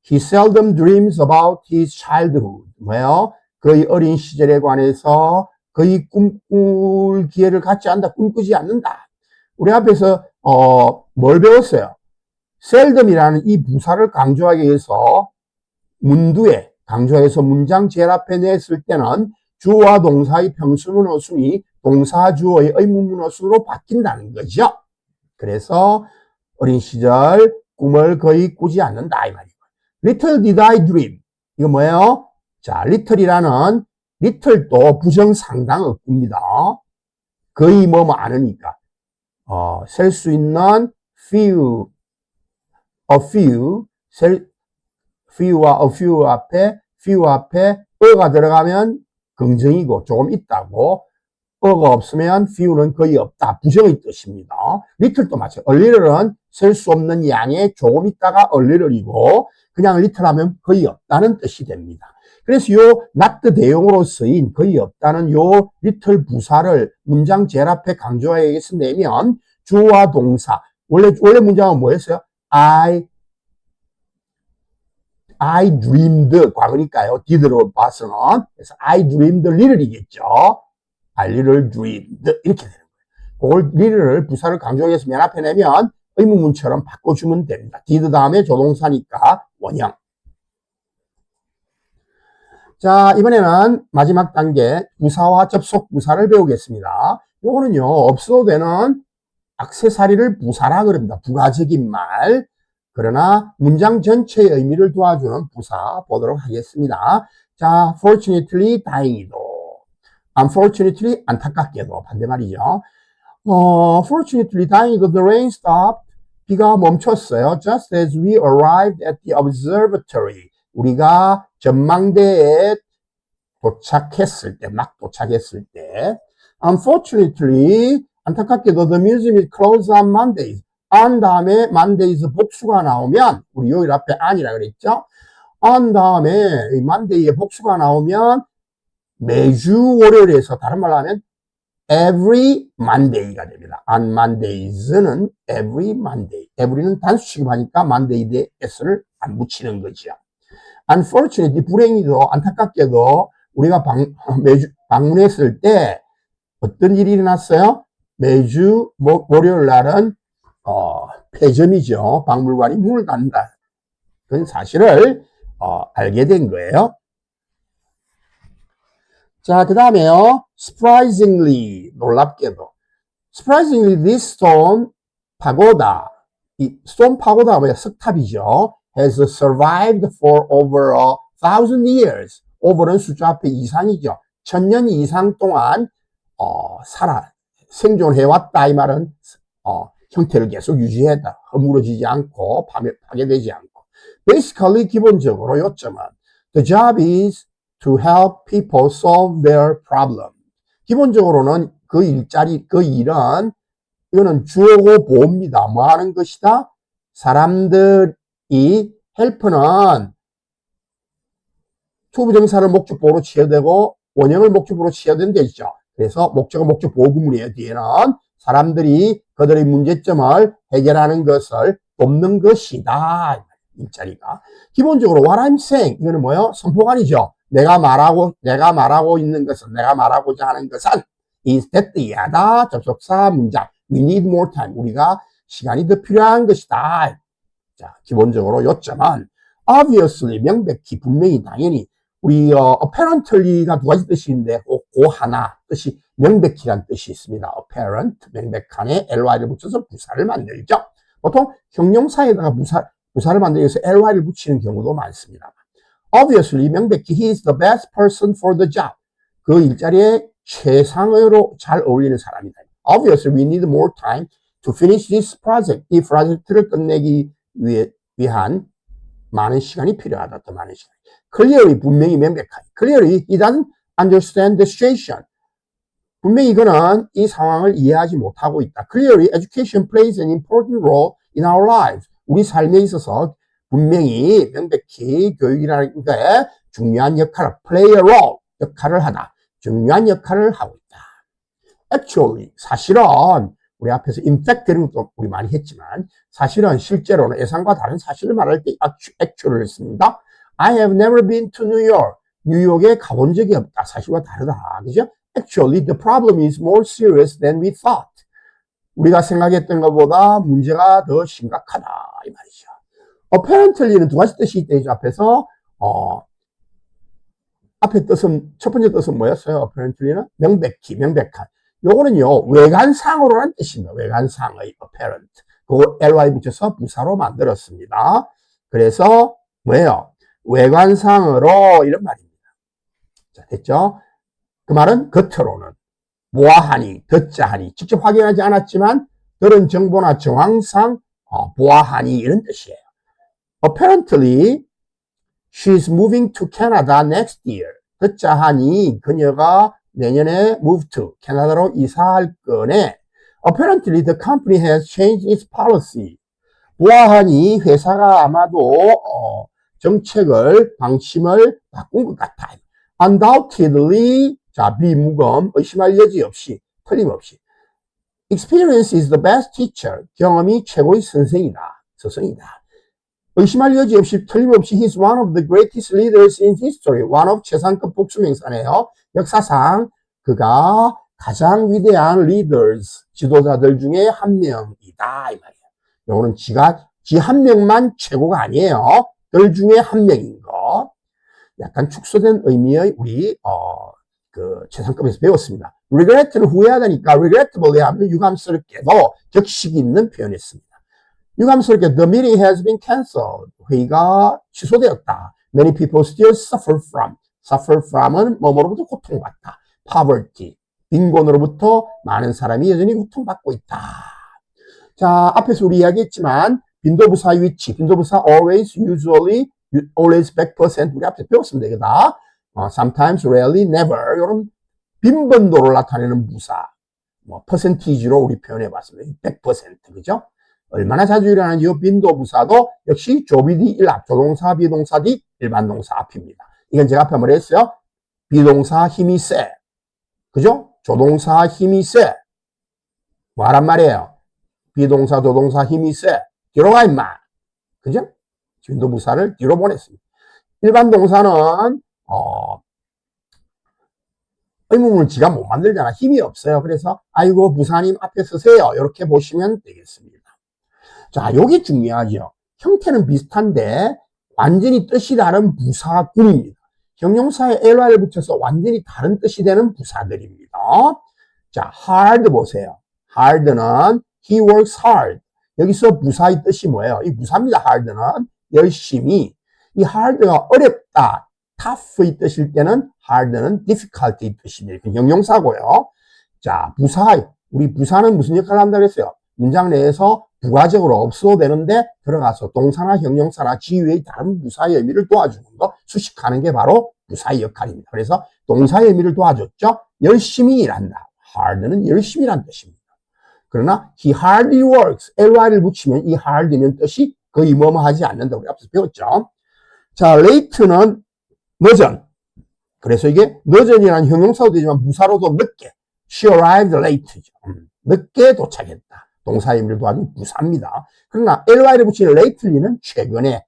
He seldom dreams about his childhood. 뭐예요? 그의 어린 시절에 관해서 거의 꿈꿀 기회를 갖지 않는다. 꿈꾸지 않는다. 우리 앞에서 뭘 배웠어요? seldom이라는 이 부사를 강조하기 위해서 문두에 강조해서 문장 제일 앞에 냈을 때는 주어와 동사의 평수문어순이 동사 주어의 의문문어순으로 바뀐다는 거죠. 그래서 어린 시절 꿈을 거의 꾸지 않는다 이 말이에요. Little did I dream. 이거 뭐예요? 자, little이라는 little도 부정상당 어구입니다. 거의 뭐뭐 않으니까 셀 수 있는 few, a few, few와 a few 앞에 어가 들어가면 긍정이고 조금 있다고, 어가 없으면 few는 거의 없다. 부정의 뜻입니다. little도 마찬가지. a little은 셀 수 없는 양에 조금 있다가 a little이고, 그냥 little 하면 거의 없다는 뜻이 됩니다. 그래서 요 not 대용으로 쓰인 거의 없다는 요 little 부사를 문장 제일 앞에 강조해서 내면 주어와 동사. 원래 문장은 뭐였어요? I dreamed 과거니까요. did로 봐서는. 그래서 I dreamed little이겠죠. I little dreamed 이렇게 되는 거예요. 그걸 little를 부사를 강조해서 맨 앞에 내면 의문문처럼 바꿔주면 됩니다. did 다음에 조동사니까 원형. 자, 이번에는 마지막 단계 부사와 접속 부사를 배우겠습니다. 요거는요 없어도 되는 액세서리를 부사라 그럽니다. 부가적인 말. 그러나 문장 전체의 의미를 도와주는 부사 보도록 하겠습니다. 자, fortunately 다행히도, unfortunately 안타깝게도 반대말이죠. fortunately 다행히도 the rain stopped. 비가 멈췄어요. Just as we arrived at the observatory. 우리가 전망대에 도착했을 때, 막 도착했을 때. Unfortunately, 안타깝게도 the museum is closed on Mondays. on 다음에 Mondays 복수가 나오면, 우리 요일 앞에 on이라 그랬죠? on 다음에 Monday에 복수가 나오면 매주 월요일에서 다른 말로 하면 every Monday가 됩니다. on Mondays는 every Monday. every는 단수 취급하니까 Monday에 s를 안 붙이는 거죠. Unfortunately, 불행히도 안타깝게도 우리가 매주 방문했을 때 어떤 일이 일어났어요? 매주 월요일 날은 폐점이죠. 박물관이 문을 닫는다. 그런 사실을 알게 된 거예요. 자, 그 다음에요. surprisingly, 놀랍게도. surprisingly, this stone, pagoda. 이 스톰 파고다가 뭐야? 석탑이죠. has survived for over 1,000 years. over는 숫자 앞에 이상이죠. 1000년 이상 동안 생존해왔다. 이 말은 형태를 계속 유지했다. 허물어지지 않고 파괴되지 않고. Basically 기본적으로 요점은 the job is to help people solve their problem. 기본적으로는 그 일자리, 그 일은 이거는 주어고 보호입니다. 뭐 하는 것이다? 사람들이 help는 투부정사를 목적보호로 취해되고 원형을 목적보호로 취해된 데 있죠. 그래서 목적어 목적 보호 구문이에요. 뒤에는 사람들이 그들의 문제점을 해결하는 것을 돕는 것이다. 일자리가. 기본적으로 what I'm saying 이거는 뭐예요? 선포관이죠. 내가 말하고 있는 것은 내가 말하고자 하는 것은 is that 이하다. 접속사 문장. We need more time. 우리가 시간이 더 필요한 것이다. 자, 기본적으로 요점은 obviously 명백히 분명히 당연히 우리 apparently가 두 가지 뜻이 있는데 그 하나 뜻이 명백히란 뜻이 있습니다. apparent 명백한에 ly를 붙여서 부사를 만들죠. 보통 형용사에다가 부사를 만들기 위해서 ly를 붙이는 경우도 많습니다. Obviously 명백히 he is the best person for the job. 그 일자리에 최상으로 잘 어울리는 사람이다. Obviously we need more time to finish this project. 이 프로젝트를 끝내기 위한 많은 시간이 필요하다. 더 많은 시간. Clearly 분명히 명백하게. Clearly he doesn't understand the situation. 분명히 이거는 이 상황을 이해하지 못하고 있다. Clearly education plays an important role in our lives. 우리 삶에 있어서 분명히 명백히 교육이라는 게 중요한 역할을 play a role 역할을 하다. 중요한 역할을 하고 있다. Actually 사실은 우리 앞에서 in fact 이런 것도 우리 많이 했지만 사실은 실제로는 예상과 다른 사실을 말할 때 actual을 했습니다. I have never been to New York. 뉴욕에 가본 적이 없다. 사실과 다르다. 그죠? Actually the problem is more serious than we thought. 우리가 생각했던 것보다 문제가 더 심각하다. 이 말이죠. Apparently는 두 가지 뜻이 있대요. 앞에서 앞에 뜻은 첫 번째 뜻은 뭐였어요? Apparently는 명백히 명백한. 요거는요 외관상으로라는 뜻입니다. 외관상의 apparent. 그거 ly 붙여서 부사로 만들었습니다. 그래서 뭐예요? 외관상으로 이런 말입니다. 자, 됐죠? 그 말은 겉으로는 보아하니, 듣자하니, 직접 확인하지 않았지만 들은 정보나 정황상 보아하니 이런 뜻이에요. Apparently, she's moving to Canada next year. 듣자하니 그녀가 내년에 move to 캐나다로 이사할 거네. Apparently, the company has changed its policy. 보아하니 회사가 아마도 정책을 방침을 바꾼 것 같아요. Undoubtedly, 자, 비무검, 의심할 여지 없이, 틀림없이. Experience is the best teacher. 경험이 최고의 선생이다. 스승이다. 의심할 여지 없이, 틀림없이, he's one of the greatest leaders in history. one of 최상급 복수명사네요. 역사상 그가 가장 위대한 leaders, 지도자들 중에 한 명이다. 이 말이에요. 요거는 지 한 명만 최고가 아니에요. 들 중에 한 명인 거. 약간 축소된 의미의 우리, 최상급에서 배웠습니다. regret는 후회하다니까 regrettably 하면 유감스럽게도 격식이 있는 표현이었습니다. 유감스럽게 the meeting has been cancelled. 회의가 취소되었다. Many people still suffer from. suffer from은 뭐뭐로부터 고통받다. poverty. 빈곤으로부터 많은 사람이 여전히 고통받고 있다. 자, 앞에서 우리 이야기했지만 빈도부사의 위치, 빈도부사 always, usually, always 100% 우리 앞에서 배웠습니다. 이거다. sometimes, rarely, never 이런 빈번도를 나타내는 부사, 퍼센티지로 우리 표현해 봤습니다. 100% 그죠? 얼마나 자주 일어나는지 빈도부사도 역시 조비디 1앞, 조동사, 비동사 뒤 일반 동사 앞입니다. 이건 제가 앞에 뭐라 했어요? 비동사 힘이 세. 그죠? 조동사 힘이 세. 뭐란 말이에요? 비동사, 조동사 힘이 세. 뒤로 가 임마. 그죠? 빈도부사를 뒤로 보냈습니다. 일반 동사는 의문문을 지가 못 만들잖아. 힘이 없어요. 그래서 아이고 부사님 앞에 서세요. 이렇게 보시면 되겠습니다. 자, 요게 중요하죠. 형태는 비슷한데 완전히 뜻이 다른 부사군입니다. 형용사에 ly를 붙여서 완전히 다른 뜻이 되는 부사들입니다. 자, hard 보세요. hard는 he works hard. 여기서 부사의 뜻이 뭐예요? 이 부사입니다. hard는 열심히. 이 hard가 어렵다, tough의 뜻일 때는 hard는 difficult의 뜻입니다. 형용사고요. 자, 부사, 우리 부사는 무슨 역할을 한다고 했어요? 문장 내에서 부가적으로 없어도 되는데 들어가서 동사나 형용사나 지위의 다른 부사의 의미를 도와주는 거, 수식하는 게 바로 부사의 역할입니다. 그래서 동사의 의미를 도와줬죠. 열심히 일한다. hard는 열심히란 뜻입니다. 그러나 he hardly works, ly를 붙이면 이 hardly는 뜻이 거의 뭐뭐 하지 않는다고 우리 앞에서 배웠죠. 자, late는 늦은. 그래서 이게 늦은이라는 형용사도 되지만 부사로도 늦게. She arrived late죠. 늦게 도착했다. 동사의 의미를 도와준 부사입니다. 그러나 ly를 붙이는 lately는 최근에.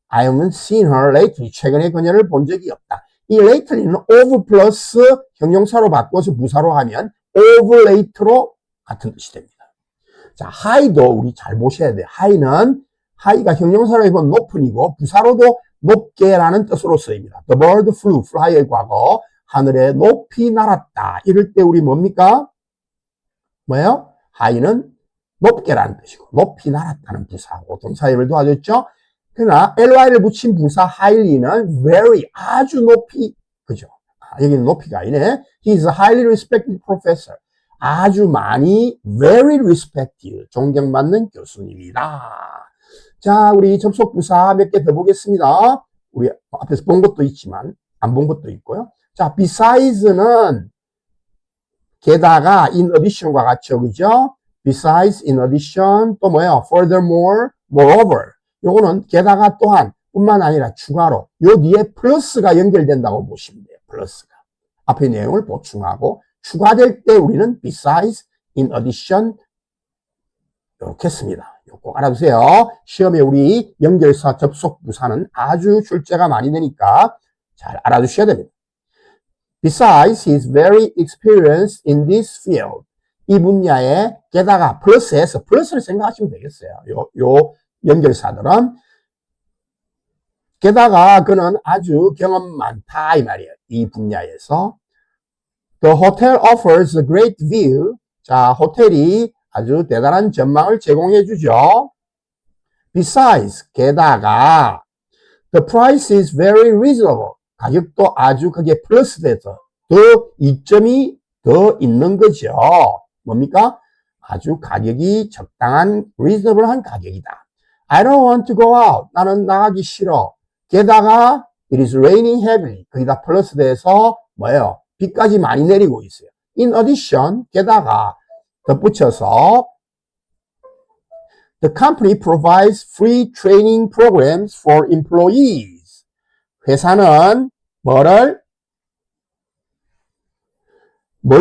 I haven't seen her lately. 최근에 그녀를 본 적이 없다. 이 lately는 of 플러스 형용사로 바꿔서 부사로 하면 of late로 같은 뜻이 됩니다. 자, high도 우리 잘 보셔야 돼요. high가 형용사로 해보면 높은이고 부사로도 높게라는 뜻으로 쓰입니다. The bird flew, fly의 과거, 하늘에 높이 날았다. 이럴 때 우리 뭡니까? 뭐예요? high는 높게라는 뜻이고 높이 날았다는 부사고 동사의 의미를 도와줬죠. 그러나 ly를 붙인 부사 highly는 very, 아주 높이, 그죠? 여기는 높이가 아니네. He is a highly respected professor. 아주 많이 very respected, 존경받는 교수님이다. 자, 우리 접속부사 몇 개 더 보겠습니다. 우리 앞에서 본 것도 있지만 안 본 것도 있고요. 자, besides는 게다가 in addition과 같죠, 그죠? besides, in addition, 또 뭐예요? furthermore, moreover. 요거는 게다가 또한 뿐만 아니라 추가로 요 뒤에 플러스가 연결된다고 보시면 돼요. 플러스가. 앞의 내용을 보충하고 추가될 때 우리는 besides, in addition 이렇게 씁니다. 꼭 알아두세요. 시험에 우리 연결사 접속 부사는 아주 출제가 많이 되니까 잘 알아두셔야 됩니다. Besides, he is very experienced in this field. 이 분야에 게다가 플러스해서 플러스를 생각하시면 되겠어요. 요 연결사들은 게다가 그는 아주 경험 많다 이 말이에요. 이 분야에서 The hotel offers a great view. 자, 호텔이 아주 대단한 전망을 제공해 주죠. Besides, 게다가 the price is very reasonable. 가격도 아주 그게 플러스 돼서 더 이점이 더 있는 거죠. 뭡니까? 아주 가격이 적당한 reasonable한 가격이다. I don't want to go out. 나는 나가기 싫어. 게다가 it is raining heavily. 거기다 플러스 돼서 뭐예요? 비까지 많이 내리고 있어요. In addition, 게다가 덧붙여서 the company provides free training programs for employees. 회사는 뭘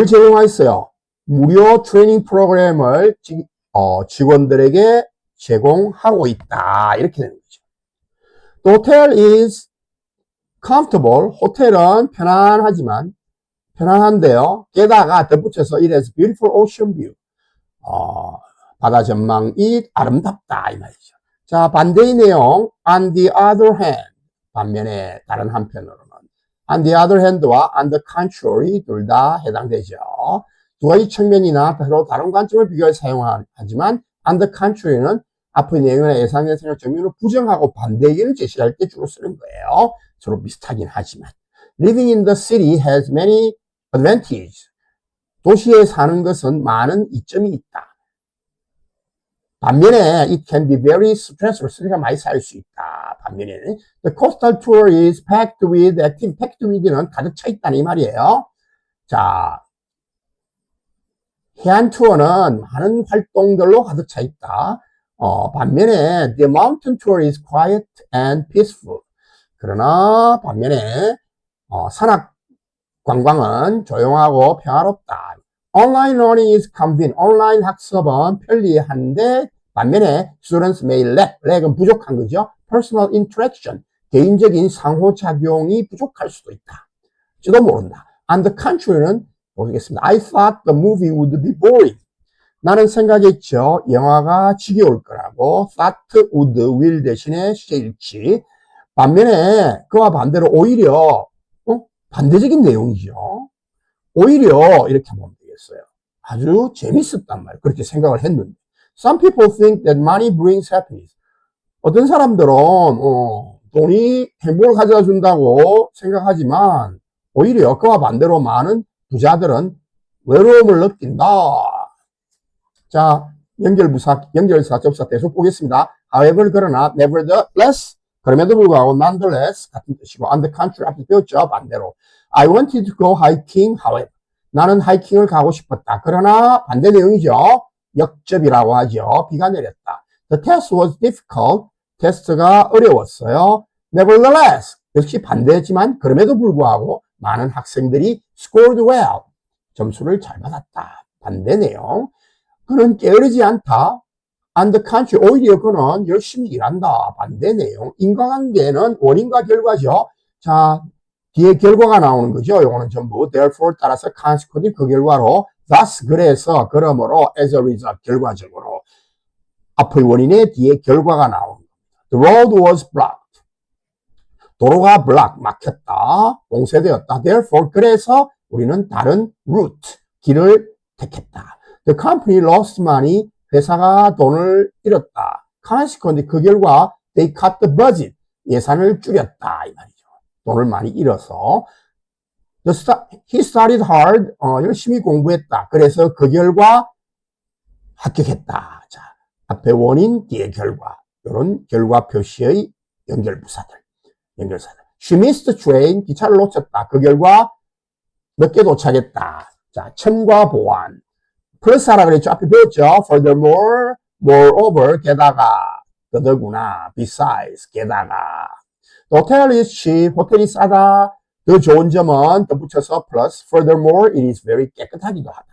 제공하였어요? 무료 트레이닝 프로그램을 직원들에게 제공하고 있다. 이렇게 되는 거죠. The hotel is comfortable. 호텔은 편안한데요. 게다가 덧붙여서 it has beautiful ocean view. 바다 전망이 아름답다. 이 말이죠. 자, 반대의 내용 on the other hand. 반면에 다른 한편으로는 on the other hand와 on the contrary 둘 다 해당되죠. 두 가지 측면이나 서로 다른 관점을 비교해 사용하지만 on the contrary는 앞의 내용이나 예상된 정면으로 부정하고 반대 의견을 제시할 때 주로 쓰는 거예요. 서로 비슷하긴 하지만 living in the city has many advantages. 도시에 사는 것은 많은 이점이 있다. 반면에 it can be very stressful. 스트레스가 많이 쌓일 수 있다. 반면에 the coastal tour is packed with activity. packed with는 가득 차 있다는 이 말이에요. 자, 해안 투어는 많은 활동들로 가득 차 있다. 반면에 the mountain tour is quiet and peaceful. 그러나 반면에 산악 관광은 조용하고 평화롭다. Online learning is convenient. 온라인 학습은 편리한데 반면에 students may lack은 부족한 거죠. Personal interaction, 개인적인 상호작용이 부족할 수도 있다. 지도 모른다. On the contrary는 보겠습니다. I thought the movie would be boring. 나는 생각했죠. 영화가 지겨울 거라고. thought would, will 대신에 shall지. 반면에 그와 반대로 오히려 반대적인 내용이죠. 오히려 이렇게 보면 되겠어요. 아주 재밌었단 말이에요. 그렇게 생각을 했는데 Some people think that money brings happiness. 어떤 사람들은 돈이 행복을 가져다 준다고 생각하지만 오히려 그와 반대로 많은 부자들은 외로움을 느낀다. 자, 연결사, 접사 계속 보겠습니다. However, 그러나, nevertheless, 그럼에도 불구하고, nonetheless, 같은 뜻이고, on the contrary, 앞에 배웠죠, 반대로. I wanted to go hiking, however. 나는 하이킹을 가고 싶었다. 그러나, 반대 내용이죠. 역접이라고 하죠. 비가 내렸다. The test was difficult. 테스트가 어려웠어요. Nevertheless, 역시 반대지만, 그럼에도 불구하고, 많은 학생들이 scored well. 점수를 잘 받았다. 반대 내용. 그는 게으르지 않다. On the contrary, 오히려 그는 열심히 일한다. 반대 내용. 인과관계는 원인과 결과죠. 자, 뒤에 결과가 나오는 거죠. 이거는 전부 therefore 따라서 consequently 그 결과로 thus 그래서 그러므로 as a result 결과적으로 앞의 원인에 뒤에 결과가 나오는 겁니다. The road was blocked. 도로가 막혔다. 봉쇄되었다. Therefore 그래서 우리는 다른 route 길을 택했다. The company lost money. 회사가 돈을 잃었다. Consequently, 그 결과 they cut the budget. 예산을 줄였다. 이 말이죠. 돈을 많이 잃어서. He studied hard. 열심히 공부했다. 그래서 그 결과 합격했다. 자, 앞에 원인, 뒤에 결과. 이런 결과 표시의 연결사들. She missed the train. 기차를 놓쳤다. 그 결과 늦게 도착했다. 자, 첨과 보완. 플러스하라 그랬죠. 앞에 배웠죠. Furthermore, moreover, 게다가, 더더구나, besides, 게다가. The hotel is cheap. 호텔이 싸다. 더 좋은 점은 덧붙여서 plus, furthermore, it is very 깨끗하기도 하다.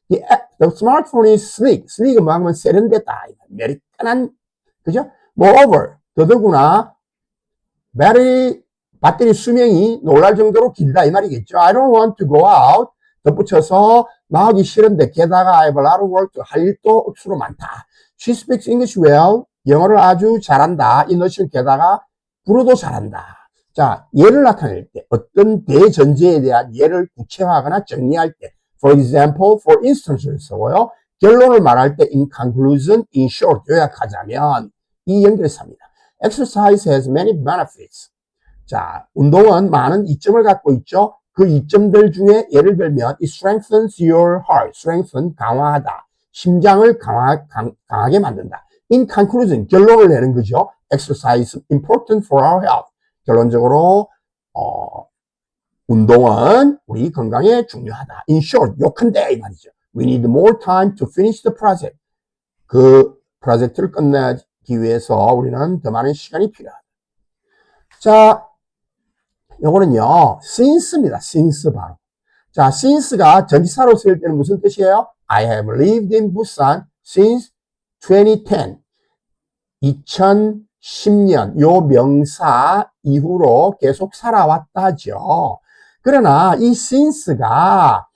The smartphone is sleek. sleek은 뭐 하면 세련되다. 메리끈한, 그죠? Moreover, 더더구나, 배터리 수명이 놀랄 정도로 길다. 이 말이겠죠. I don't want to go out. 덧붙여서 나가기 싫은데 게다가 I have a lot of work 할 일도 억수로 많다. She speaks English well. 영어를 아주 잘한다. In addition 게다가 불어도 잘한다. 자, 예를 나타낼 때 어떤 대전제에 대한 예를 구체화하거나 정리할 때 for example, for instance를 쓰고요. 결론을 말할 때 in conclusion, in short 요약하자면 이 연결사입니다. Exercise has many benefits. 자, 운동은 많은 이점을 갖고 있죠. 그 이점들 중에 예를 들면 it strengthens your heart. strengthen 강화하다. 심장을 강하게 만든다. In conclusion 결론을 내는 거죠. Exercise important for our health. 결론적으로 운동은 우리 건강에 중요하다. In short 요컨대 이 말이죠. We need more time to finish the project. 그 프로젝트를 끝내기 위해서 우리는 더 많은 시간이 필요하다. 자, 요거는요, since입니다. since 바로. 자, since가 전치사로 쓰일 때는 무슨 뜻이에요? I have lived in Busan since 2010. 2010년 요 명사 이후로 계속 살아왔다죠. 그러나 이 since가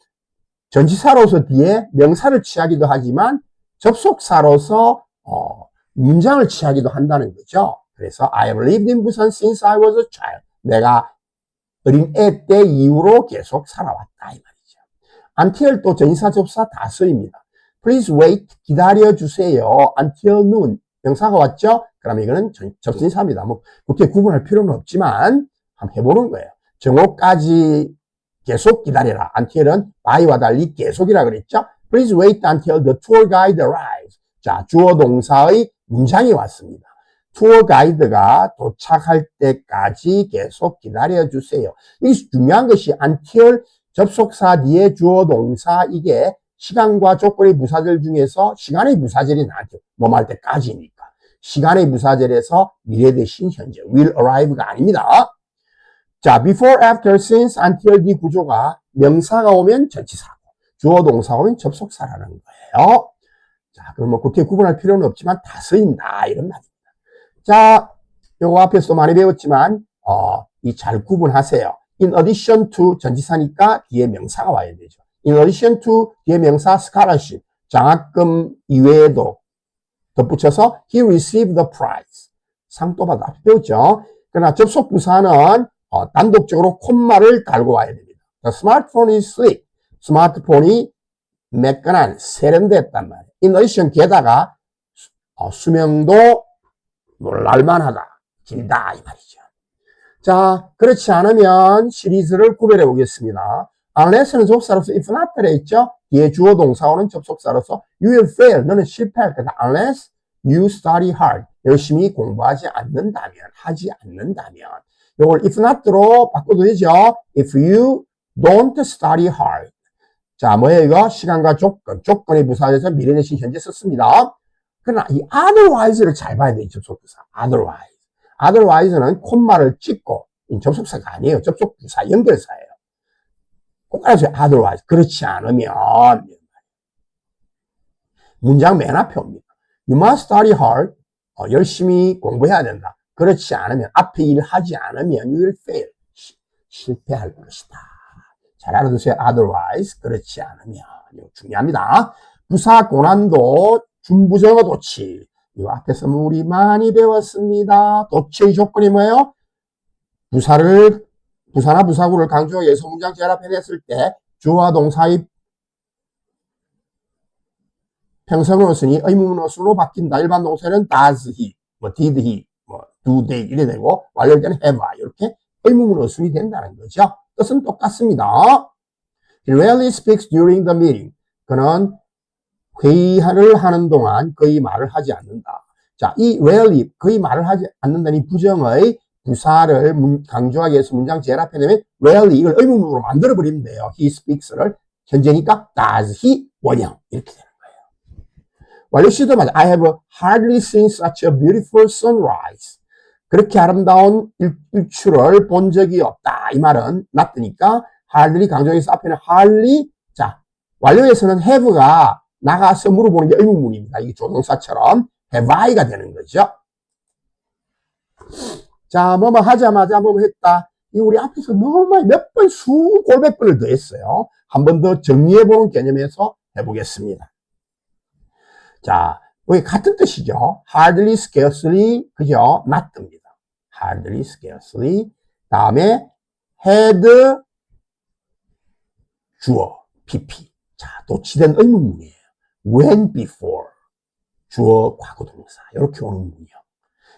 전치사로서 뒤에 명사를 취하기도 하지만 접속사로서 문장을 취하기도 한다는 거죠. 그래서 I have lived in Busan since I was a child. 내가 어린 애 때 이후로 계속 살아왔다 이 말이죠. Until 또 전치사 접사 다 쓰입니다. Please wait 기다려주세요. Until noon 명사가 왔죠? 그럼 이거는 접신사입니다. 뭐 그렇게 구분할 필요는 없지만 한번 해보는 거예요. 정오까지 계속 기다려라. Until은 by와 달리 계속이라 그랬죠? Please wait until the tour guide arrives. 자, 주어 동사의 문장이 왔습니다. 투어 가이드가 도착할 때까지 계속 기다려주세요. 이 중요한 것이 until 접속사 뒤에 주어 동사 이게 시간과 조건의 무사절 중에서 시간의 무사절이 나한테 뭐뭐 할 때까지니까 시간의 무사절에서 미래 대신 현재 will arrive가 아닙니다. 자, before, after, since, until 이 구조가 명사가 오면 전치사고 주어 동사가 오면 접속사라는 거예요. 자, 그럼 뭐 그렇게 구분할 필요는 없지만 다 쓰인다 이런 말입니다. 자, 요거 앞에서 많이 배웠지만 이 잘 구분하세요. In addition to 전치사니까 뒤에 명사가 와야 되죠. In addition to 뒤에 명사 scholarship 장학금 이외에도 덧붙여서 he received the prize 상도 받아 배웠죠. 그러나 접속 부사는 단독적으로 콤마를 달고 와야 됩니다. The smartphone is sleek. 스마트폰이 매끈한 세련됐단 말이에요. In addition 게다가 수명도 놀랄만하다, 길다 이 말이죠. 자, 그렇지 않으면 시리즈를 구별해 보겠습니다. unless는 접속사로서 if not라 했죠. 뒤에 주어 동사어는 접속사로서 you will fail, 너는 실패할 거다. unless you study hard, 열심히 공부하지 않는다면, 하지 않는다면. 이걸 if not로 바꿔도 되죠. if you don't study hard. 자, 뭐예요 이거? 시간과 조건, 조건의 부사에서 미래 대신 현재 썼습니다. 그러나 이 otherwise를 잘 봐야 돼요. 접속부사. otherwise는 콤마를 찍고 접속사가 아니에요. 접속부사, 연결사예요. 꼭 알아서요. otherwise. 그렇지 않으면 문장 맨 앞에 옵니다. You must study hard. 열심히 공부해야 된다. 그렇지 않으면, 앞에 일 하지 않으면 you will fail. 실패할 것이다. 잘 알아두세요. otherwise. 그렇지 않으면. 이거 중요합니다. 부사 고난도 준부정어 도치. 이 앞에서 우리 많이 배웠습니다. 도치의 조건이 뭐예요? 부사나 부사구를 강조하기 위해서 문장 재랍해냈을 때 주어와 동사의 평성어순이 의문어순으로 바뀐다. 일반 동사는 does he, did he, do they 이래 되고 완료할 때는 have I 이렇게 의문어순이 된다는 거죠. 뜻은 똑같습니다. He rarely speaks during the meeting. 그는 회의를 하는 동안 거의 말을 하지 않는다. 자, 이 rarely, 거의 말을 하지 않는다는 부정의 부사를 강조하기 위해서 문장 재랍해내면 rarely 이걸 의문문으로 만들어버리면 돼요. He speaks를 현재니까 does he 원형 이렇게 되는 거예요. 완료 시도 맞아. I have hardly seen such a beautiful sunrise. 그렇게 아름다운 일출을 본 적이 없다. 이 말은 낫으니까 hardly 강조해서 앞에는 hardly. 자, 완료에서는 have가 나가서 물어보는 게 의문문입니다. 이게 조동사처럼 have I가 되는 거죠. 자, 뭐뭐 하자마자 뭐뭐 했다. 이 우리 앞에서 너무 몇 번, 골백 번을 더 했어요. 한 번 더 정리해보는 개념에서 해보겠습니다. 자, 여기 같은 뜻이죠. hardly, scarcely, 그죠? 낫습니다. hardly, scarcely. 다음에 had, 주어, pp. 자, 도치된 의문문이에요. when, before. 주어, 과거동사. 이렇게 오는 문이요.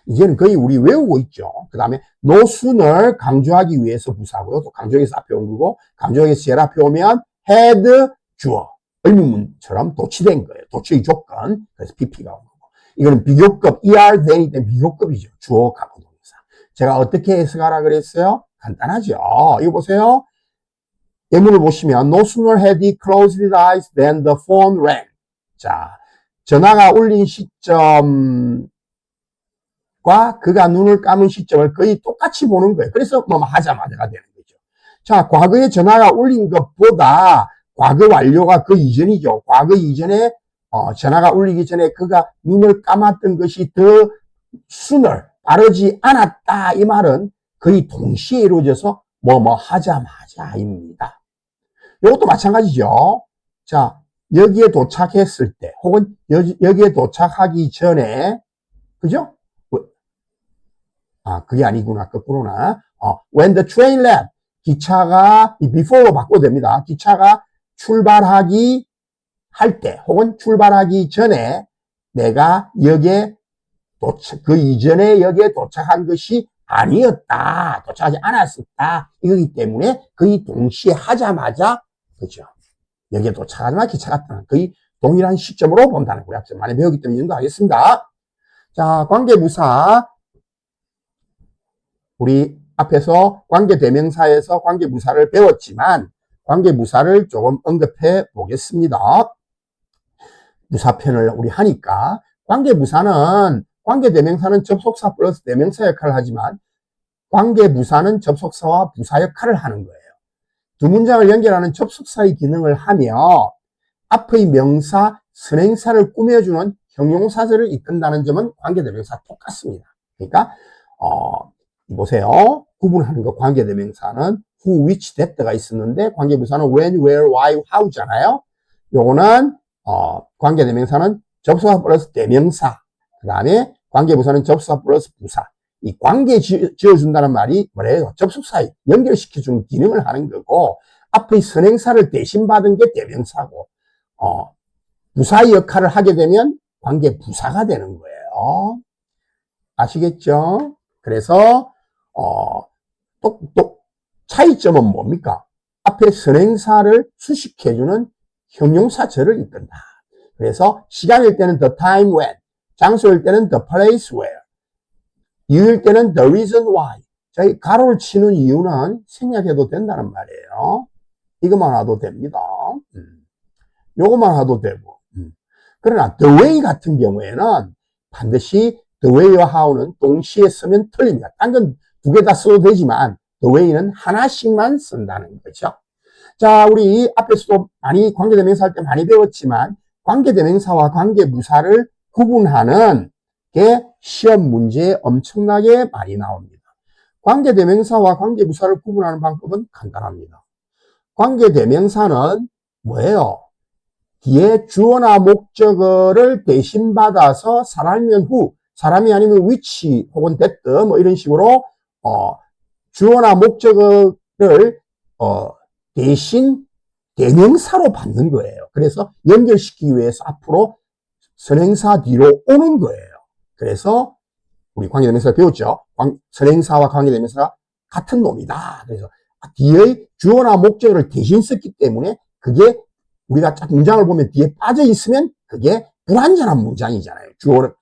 이제는 거의 우리 외우고 있죠. 그 다음에 no sooner 강조하기 위해서 부사고요. 또 강조해서 앞에 온 거고, 강조해서 제일 앞에 오면 had, 주어. 의문문처럼 도치된 거예요. 도치의 조건. 그래서 pp가 온 거고. 이거는 비교급, er, then이기 때문에 비교급이죠. 주어, 과거동사. 제가 어떻게 해석하라 그랬어요? 간단하죠. 이거 보세요. 예문을 보시면 no sooner had he closed his eyes than the phone rang. 자, 전화가 울린 시점과 그가 눈을 감은 시점을 거의 똑같이 보는 거예요. 그래서 뭐 하자마자가 되는 거죠. 자, 과거에 전화가 울린 것보다 과거 완료가 그 이전이죠. 과거 이전에 전화가 울리기 전에 그가 눈을 감았던 것이 더 sooner, 빠르지 않았다. 이 말은 거의 동시에 이루어져서 뭐 하자마자입니다. 이것도 마찬가지죠. 자, 여기에 도착했을 때 혹은 여기에 도착하기 전에 그죠? 그게 아니구나. 거꾸로나. When the train left. 기차가 before로 바꿔도 됩니다. 기차가 출발하기 할 때 혹은 출발하기 전에 내가 여기에 그 이전에 여기에 도착한 것이 아니었다. 도착하지 않았었다. 이거기 때문에 거의 동시에 하자마자 그죠? 여기에 도착하자마자 기차가 떠나는 거의 동일한 시점으로 본다는 거예요. 많이 배우기 때문에 연구하겠습니다. 자, 관계부사. 우리 앞에서 관계대명사에서 관계부사를 배웠지만 관계부사를 조금 언급해 보겠습니다. 부사편을 우리 하니까 관계대명사는 접속사 플러스 대명사 역할을 하지만 관계부사는 접속사와 부사 역할을 하는 거예요. 두 문장을 연결하는 접속사의 기능을 하며 앞의 명사, 선행사를 꾸며주는 형용사절을 이끈다는 점은 관계대명사 똑같습니다. 그러니까 보세요. 구분하는 거 관계대명사는 who, which, that가 있었는데 관계부사는 when, where, why, how잖아요. 요거는 관계대명사는 접속사 플러스 대명사, 그 다음에 관계부사는 접속사 플러스 부사. 이 관계 지어준다는 말이 뭐래요? 접속사에 연결시켜주는 기능을 하는 거고 앞의 선행사를 대신 받은 게 대명사고 부사의 역할을 하게 되면 관계부사가 되는 거예요. 아시겠죠? 그래서 또 차이점은 뭡니까? 앞에 선행사를 수식해주는 형용사절을 이끈다. 그래서 시간일 때는 the time when, 장소일 때는 the place where, 이유일 때는 the reason why. 저희 가로를 치는 이유는 생략해도 된다는 말이에요. 이것만 하도 됩니다. 요것만 하도 되고. 그러나 the way 같은 경우에는 반드시 the way와 how는 동시에 쓰면 틀립니다. 딴 건 두 개 다 써도 되지만 the way는 하나씩만 쓴다는 거죠. 자, 우리 앞에서도 많이 관계대명사 할 때 많이 배웠지만 관계대명사와 관계부사를 구분하는 게 시험 문제에 엄청나게 많이 나옵니다. 관계대명사와 관계부사를 구분하는 방법은 간단합니다. 관계대명사는 뭐예요? 뒤에 주어나 목적어를 대신 받아서 사람이면 who, 사람이 아니면 which 혹은 that 뭐 이런 식으로 주어나 목적어를 대신 대명사로 받는 거예요. 그래서 연결시키기 위해서 앞으로 선행사 뒤로 오는 거예요. 그래서 우리 관계대명사 배웠죠. 선행사와 관계대명사가 같은 놈이다. 그래서 뒤에 주어나 목적어를 대신 썼기 때문에 그게 우리가 딱 문장을 보면 뒤에 빠져 있으면 그게 불완전한 문장이잖아요. 주어가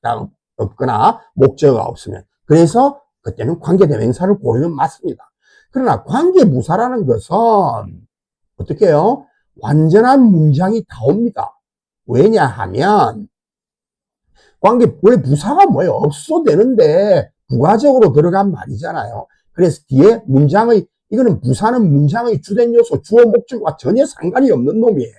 없거나 목적어가 없으면. 그래서 그때는 관계대명사를 고르면 맞습니다. 그러나 관계부사라는 것은 어떻게 해요? 완전한 문장이 다 옵니다. 왜냐하면 원래 부사가 뭐예요? 없어도 되는데 부가적으로 들어간 말이잖아요. 그래서 뒤에 문장의 이거는 부사는 문장의 주된 요소, 주어 목적과 전혀 상관이 없는 놈이에요.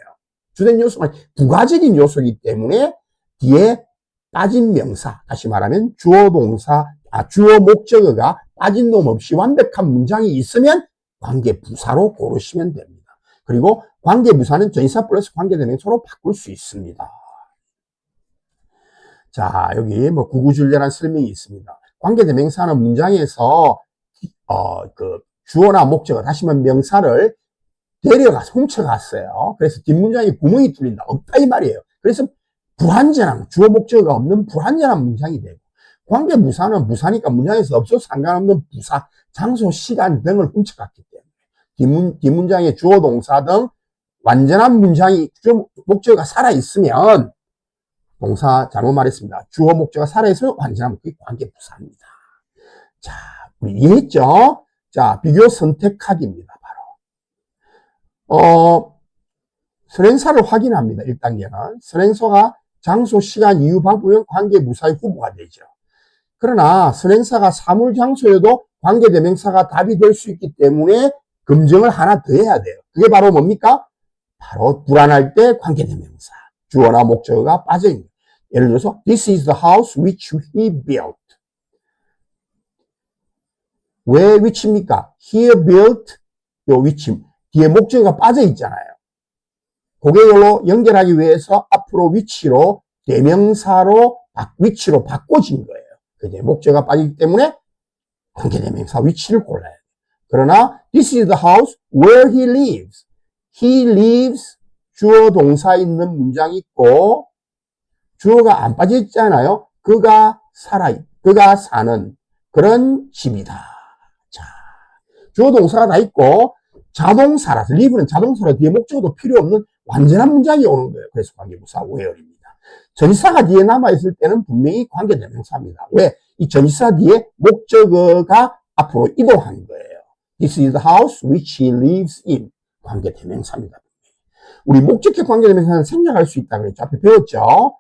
주된 요소가 부가적인 요소이기 때문에 뒤에 빠진 명사, 다시 말하면 주어 동사, 주어 목적어가 빠진 놈 없이 완벽한 문장이 있으면 관계부사로 고르시면 됩니다. 그리고 관계부사는 전치사 플러스 관계대명사로 바꿀 수 있습니다. 자, 여기 뭐 구구절절한 설명이 있습니다. 관계대명사는 문장에서 주어나 목적어, 다시 말하면 명사를 데려가서 훔쳐갔어요. 그래서 뒷문장에 구멍이 뚫린다. 없다 이 말이에요. 그래서 불완전한, 주어 목적어가 없는 불완전한 문장이 되고, 관계부사는 부사니까 문장에서 없어도 상관없는 부사, 장소, 시간 등을 훔쳐갔기 때문에 뒷문장에 주어, 동사 등 완전한 문장이 주어 목적어가 살아있으면 동사 잘못 말했습니다. 주어 목적어가 살아있으면 완전한 그게 관계부사입니다. 자, 우리 이해했죠? 자, 비교 선택하기입니다. 바로 선행사를 확인합니다. 1단계는 선행사가 장소, 시간, 이유, 방법이면 관계부사의 후보가 되죠. 그러나 선행사가 사물, 장소여도 관계대명사가 답이 될 수 있기 때문에 검증을 하나 더 해야 돼요. 그게 바로 뭡니까? 바로 불안할 때 관계대명사, 주어나 목적어가 빠져있는. 예를 들어서 This is the house which he built. 왜 which입니까? He built 요 which 뒤에 목적어가 빠져있잖아요. 그걸로 연결하기 위해서 앞으로 which로 대명사로 which로 바꿔진 거예요. 그게 목적어가 빠지기 때문에 관계대명사 which를 골라야 돼요. 그러나 This is the house where he lives. He lives 주어 동사 있는 문장이 있고 주어가 안 빠져 있잖아요. 그가 사는 그런 집이다. 자, 주어 동사가 다 있고 자동사라서 live는 자동사로 뒤에 목적어도 필요 없는 완전한 문장이 오는 거예요. 그래서 관계부사 where입니다. 전치사가 뒤에 남아있을 때는 분명히 관계대명사입니다. 왜? 이 전치사 뒤에 목적어가 앞으로 이동한 거예요. This is the house which he lives in. 관계대명사입니다. 우리 목적격 관계대명사는 생략할 수 있다 그랬죠. 앞에 배웠죠.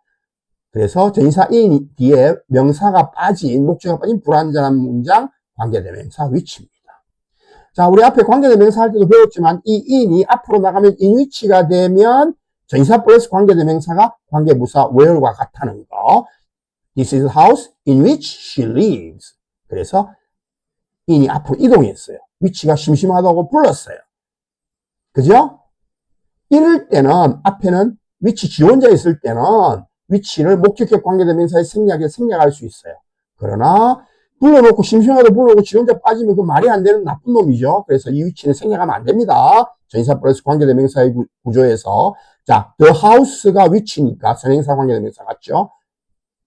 그래서 전치사 in 뒤에 명사가 빠진, 목적어가 빠진 불완전한 문장 관계대명사 which입니다. 자, 우리 앞에 관계대명사 할 때도 배웠지만 이 in이 앞으로 나가면 in which가 되면 전치사 플러스 관계대명사가 관계부사 where과 같다는 거. This is the house in which she lives. 그래서 in이 앞으로 이동했어요. which가 심심하다고 불렀어요. 그죠? 이럴 때는 앞에는 which 지원자 있을 때는 which를 목적격 관계대명사에 생략할 수 있어요. 그러나 불러놓고 심심하다고 불러놓고 지원자 빠지면 그 말이 안 되는 나쁜 놈이죠. 그래서 이 which는 생략하면 안 됩니다. 전치사 플러스 관계대명사의 구조에서 자, the house가 which니까 선행사 관계대명사 같죠.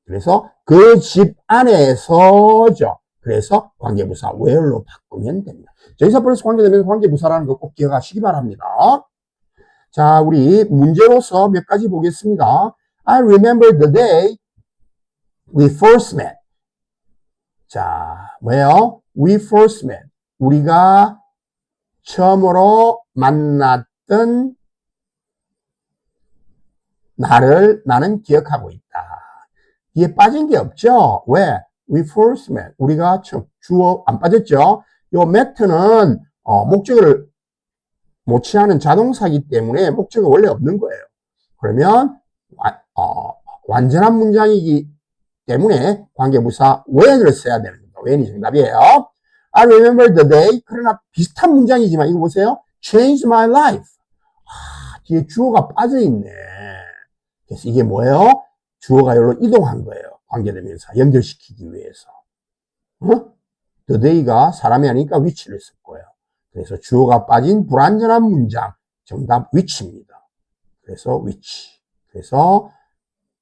그래서 그 집 안에서죠. 그래서 관계부사 where로 바꾸면 됩니다. 전치사 플러스 관계되면 관계부사라는 거 꼭 기억하시기 바랍니다. 자, 우리 문제로서 몇 가지 보겠습니다. I remember the day we first met. 자, 뭐예요? We first met. 우리가 처음으로 만났던 날을 나는 기억하고 있다. 뒤에 빠진 게 없죠? 왜? We first met. 우리가 처음, 주어 안 빠졌죠? 요 met는 목적어를 못 취하는 자동사이기 때문에 목적어 원래 없는 거예요. 그러면 완전한 문장이기 때문에 관계부사 when을 써야 되는 겁니다. when이 정답이에요. I remember the day. 그러나 비슷한 문장이지만 이거 보세요. Changed my life. 뒤에 주어가 빠져있네. 그래서 이게 뭐예요? 주어가 여기로 이동한 거예요. 관계대명사 연결시키기 위해서. The day가 사람이 아니니까 which를 쓸 거예요. 그래서 주어가 빠진 불완전한 문장 정답 which입니다. 그래서 which. 그래서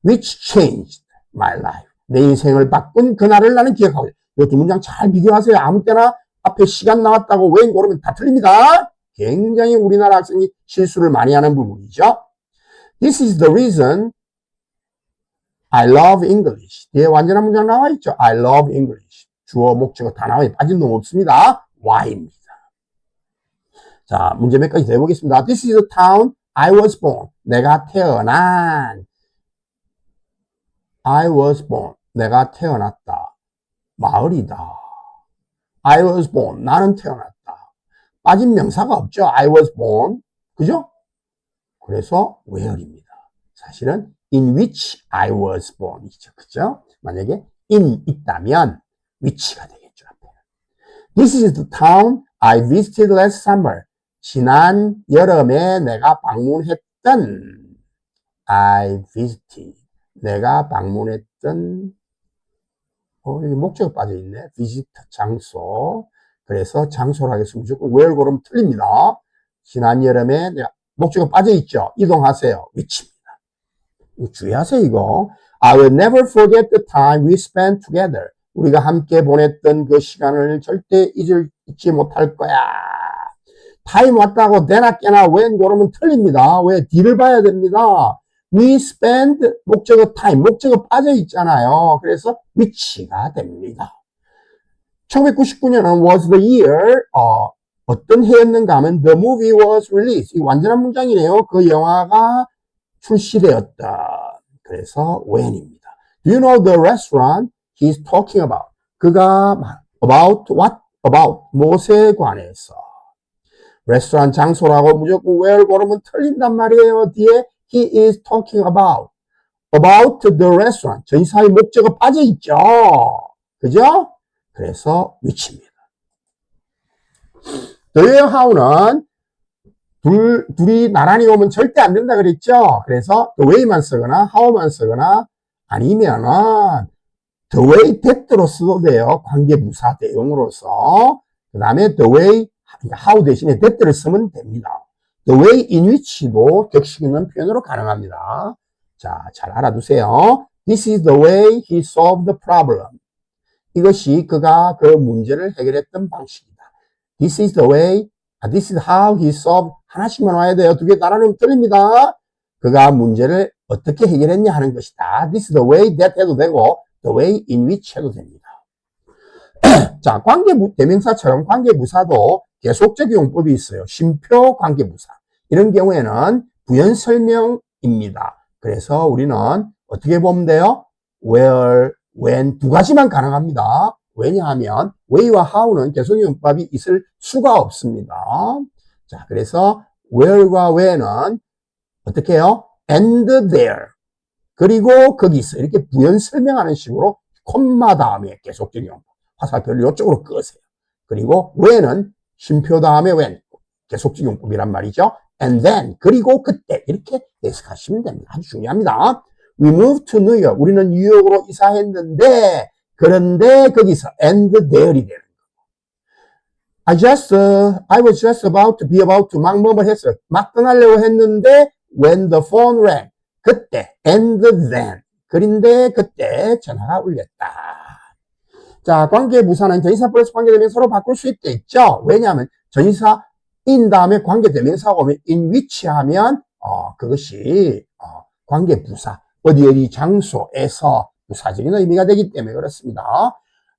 which changed my life. 내 인생을 바꾼 그날을 나는 기억하고 있다. 이 두 문장 잘 비교하세요. 아무 때나 앞에 시간 나왔다고 when 고르면 다 틀립니다. 굉장히 우리나라 학생이 실수를 많이 하는 부분이죠. This is the reason I love English. 뒤에 완전한 문장 나와 있죠. I love English. 주어, 목적어 다 나와 있어요. 빠진 놈 없습니다. Why입니다. 자, 문제 몇 가지 더 해보겠습니다. This is the town I was born. 내가 태어난. I was born. 내가 태어났다. 마을이다. I was born. 나는 태어났다. 빠진 명사가 없죠. I was born. 그죠? 그래서 where입니다. 사실은 in which I was born 이죠. 그죠? 만약에 in 있다면 which가 되겠죠. This is the town I visited last summer. 지난 여름에 내가 방문했던 I visited. 내가 방문했던 여기 목적어 빠져있네. visit 장소. 그래서 장소라고 해서 무조건 where 고르면 틀립니다. 지난 여름에 내가 목적어 빠져있죠. 이동하세요. which입니다. 이거 주의하세요, 이거. I will never forget the time we spent together. 우리가 함께 보냈던 그 시간을 절대 잊지 못할 거야. 타임 왔다고 되나 깨나 when 고르면 틀립니다. 왜? D를 봐야 됩니다. We spend 목적어 time, 목적어 빠져 있잖아요. 그래서 which가 됩니다. 1999년은 was the year, 어떤 해였는가 하면 the movie was released. 이 완전한 문장이네요. 그 영화가 출시되었다. 그래서 when입니다. Do you know the restaurant he's talking about? 그가 about what? about 무엇에 관해서. 레스토랑 장소라고 무조건 where 고르면 틀린단 말이에요. 뒤에 he is talking about the restaurant. 전치사의 목적어 빠져 있죠. 그죠? 그래서 which입니다. the how는 둘이 나란히 오면 절대 안 된다 그랬죠. 그래서 the way만 쓰거나 how만 쓰거나 아니면은 the way that로 써도 돼요. 관계부사 대용으로서. 그 다음에 the way how 대신에 that를 쓰면 됩니다. The way in which도 격식 있는 표현으로 가능합니다. 자, 잘 알아두세요. This is the way he solved the problem. 이것이 그가 그 문제를 해결했던 방식이다. This is the way, this is how he solved. 하나씩만 와야 돼요. 두 개 따라하면 틀립니다. 그가 문제를 어떻게 해결했냐 하는 것이다. This is the way that 해도 되고, the way in which 해도 됩니다. 자, 대명사처럼 관계부사도 계속적 용법이 있어요. 쉼표 관계부사. 이런 경우에는 부연 설명입니다. 그래서 우리는 어떻게 보면 돼요? where, when 두 가지만 가능합니다. 왜냐하면 way와 how는 계속 용법이 있을 수가 없습니다. 자, 그래서 where과 when은 어떻게 해요? and there. 그리고 거기서 이렇게 부연 설명하는 식으로 콤마 다음에 계속적 용법. 화살표를 이쪽으로 끄세요. 그리고 when은 쉼표 다음에 when 계속적 용법이란 말이죠. and then 그리고 그때 이렇게 해석하시면 됩니다. 아주 중요합니다. We moved to New York. 우리는 뉴욕으로 이사했는데 그런데 거기서 and there이 되는 거예요. I was just about to 막 뭐뭐 했어요. 막 떠나려고 했는데 when the phone rang 그때 and then 그런데 그때 전화가 울렸다. 자, 관계부사는 전치사 플러스 관계대명사로 바꿀 수 있겠죠? 왜냐하면 전치사인 다음에 관계대명사가 오면 in which 하면 그것이 관계부사, 어디 장소에서 부사적인 의미가 되기 때문에 그렇습니다.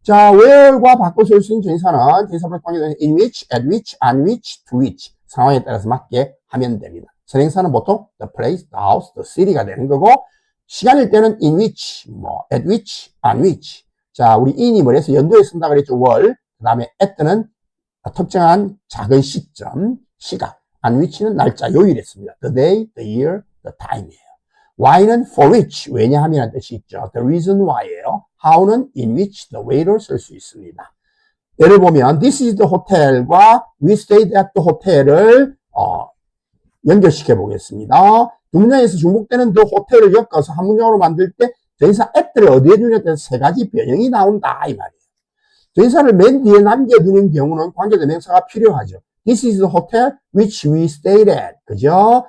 자, where과 바꿔 쓸 수 있는 전치사는 전치사 플러스 관계대명사 in which, at which, on which, to which 상황에 따라서 맞게 하면 됩니다. 선행사는 보통 the place, the house, the city가 되는 거고 시간일 때는 in which, at which, on which. 자, 우리 in이 뭐래서 연도에 쓴다 그랬죠. 월. 그 다음에 at는 특정한 작은 시점, 시각. on which는 날짜, 요일에 씁니다. the day, the year, the time이에요. why는 for which, 왜냐하면 뜻이 있죠. the reason why예요. how는 in which, the way로 쓸 수 있습니다. 예를 보면 this is the hotel과 we stayed at the hotel을 연결시켜 보겠습니다. 두 문장에서 중복되는 the hotel을 엮어서 한 문장으로 만들 때 전치사 at를 어디에 두냐에 따라서 세 가지 변형이 나온다 이 말이에요. 전치사를 맨 뒤에 남겨두는 경우는 관계대명사가 필요하죠. This is the hotel which we stayed at. 그죠?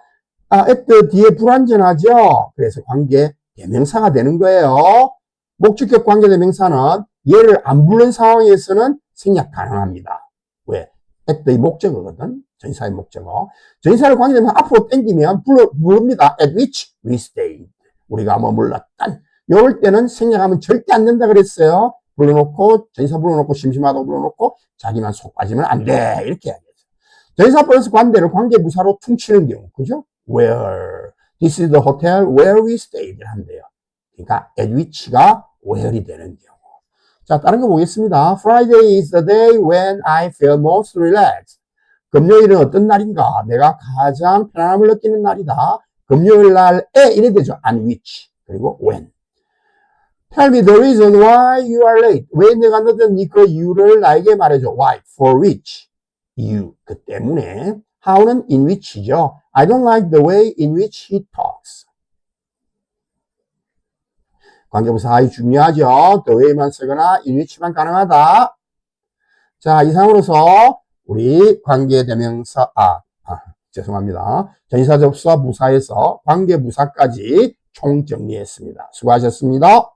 at 뒤에 불완전하죠. 그래서 관계대명사가 되는 거예요. 목적격 관계대명사는 얘를 안 부른 상황에서는 생략 가능합니다. 왜? at의 목적어거든. 전치사의 목적어. 전치사를 관계대명사 앞으로 당기면 부릅니다. at which we stayed. 우리가 머물렀던. 이럴 때는 생략하면 절대 안 된다 그랬어요. 불러놓고, 전치사 불러놓고, 심심하다고 불러놓고, 자기만 속 빠지면 안 돼. 이렇게 해야겠어요. 전치사 플러스 관대를 관계부사로 퉁치는 경우. 그죠? where. This is the hotel where we stayed. 한대요. 그러니까 at which가 where이 되는 경우. 자, 다른 거 보겠습니다. Friday is the day when I feel most relaxed. 금요일은 어떤 날인가? 내가 가장 편안함을 느끼는 날이다. 금요일 날에 이래 되죠. on which. 그리고 when. Tell me the reason why you are late. 왜 내가 늦었니? 그 이유를 나에게 말해줘. Why? For which? 이유. 그 때문에. How는 in which이죠. I don't like the way in which he talks. 관계부사 I 중요하죠. the way만 쓰거나 in which만 가능하다. 자, 이상으로서 우리 관계대명사, 죄송합니다. 전치사 접수와 부사에서 관계부사까지 총 정리했습니다. 수고하셨습니다.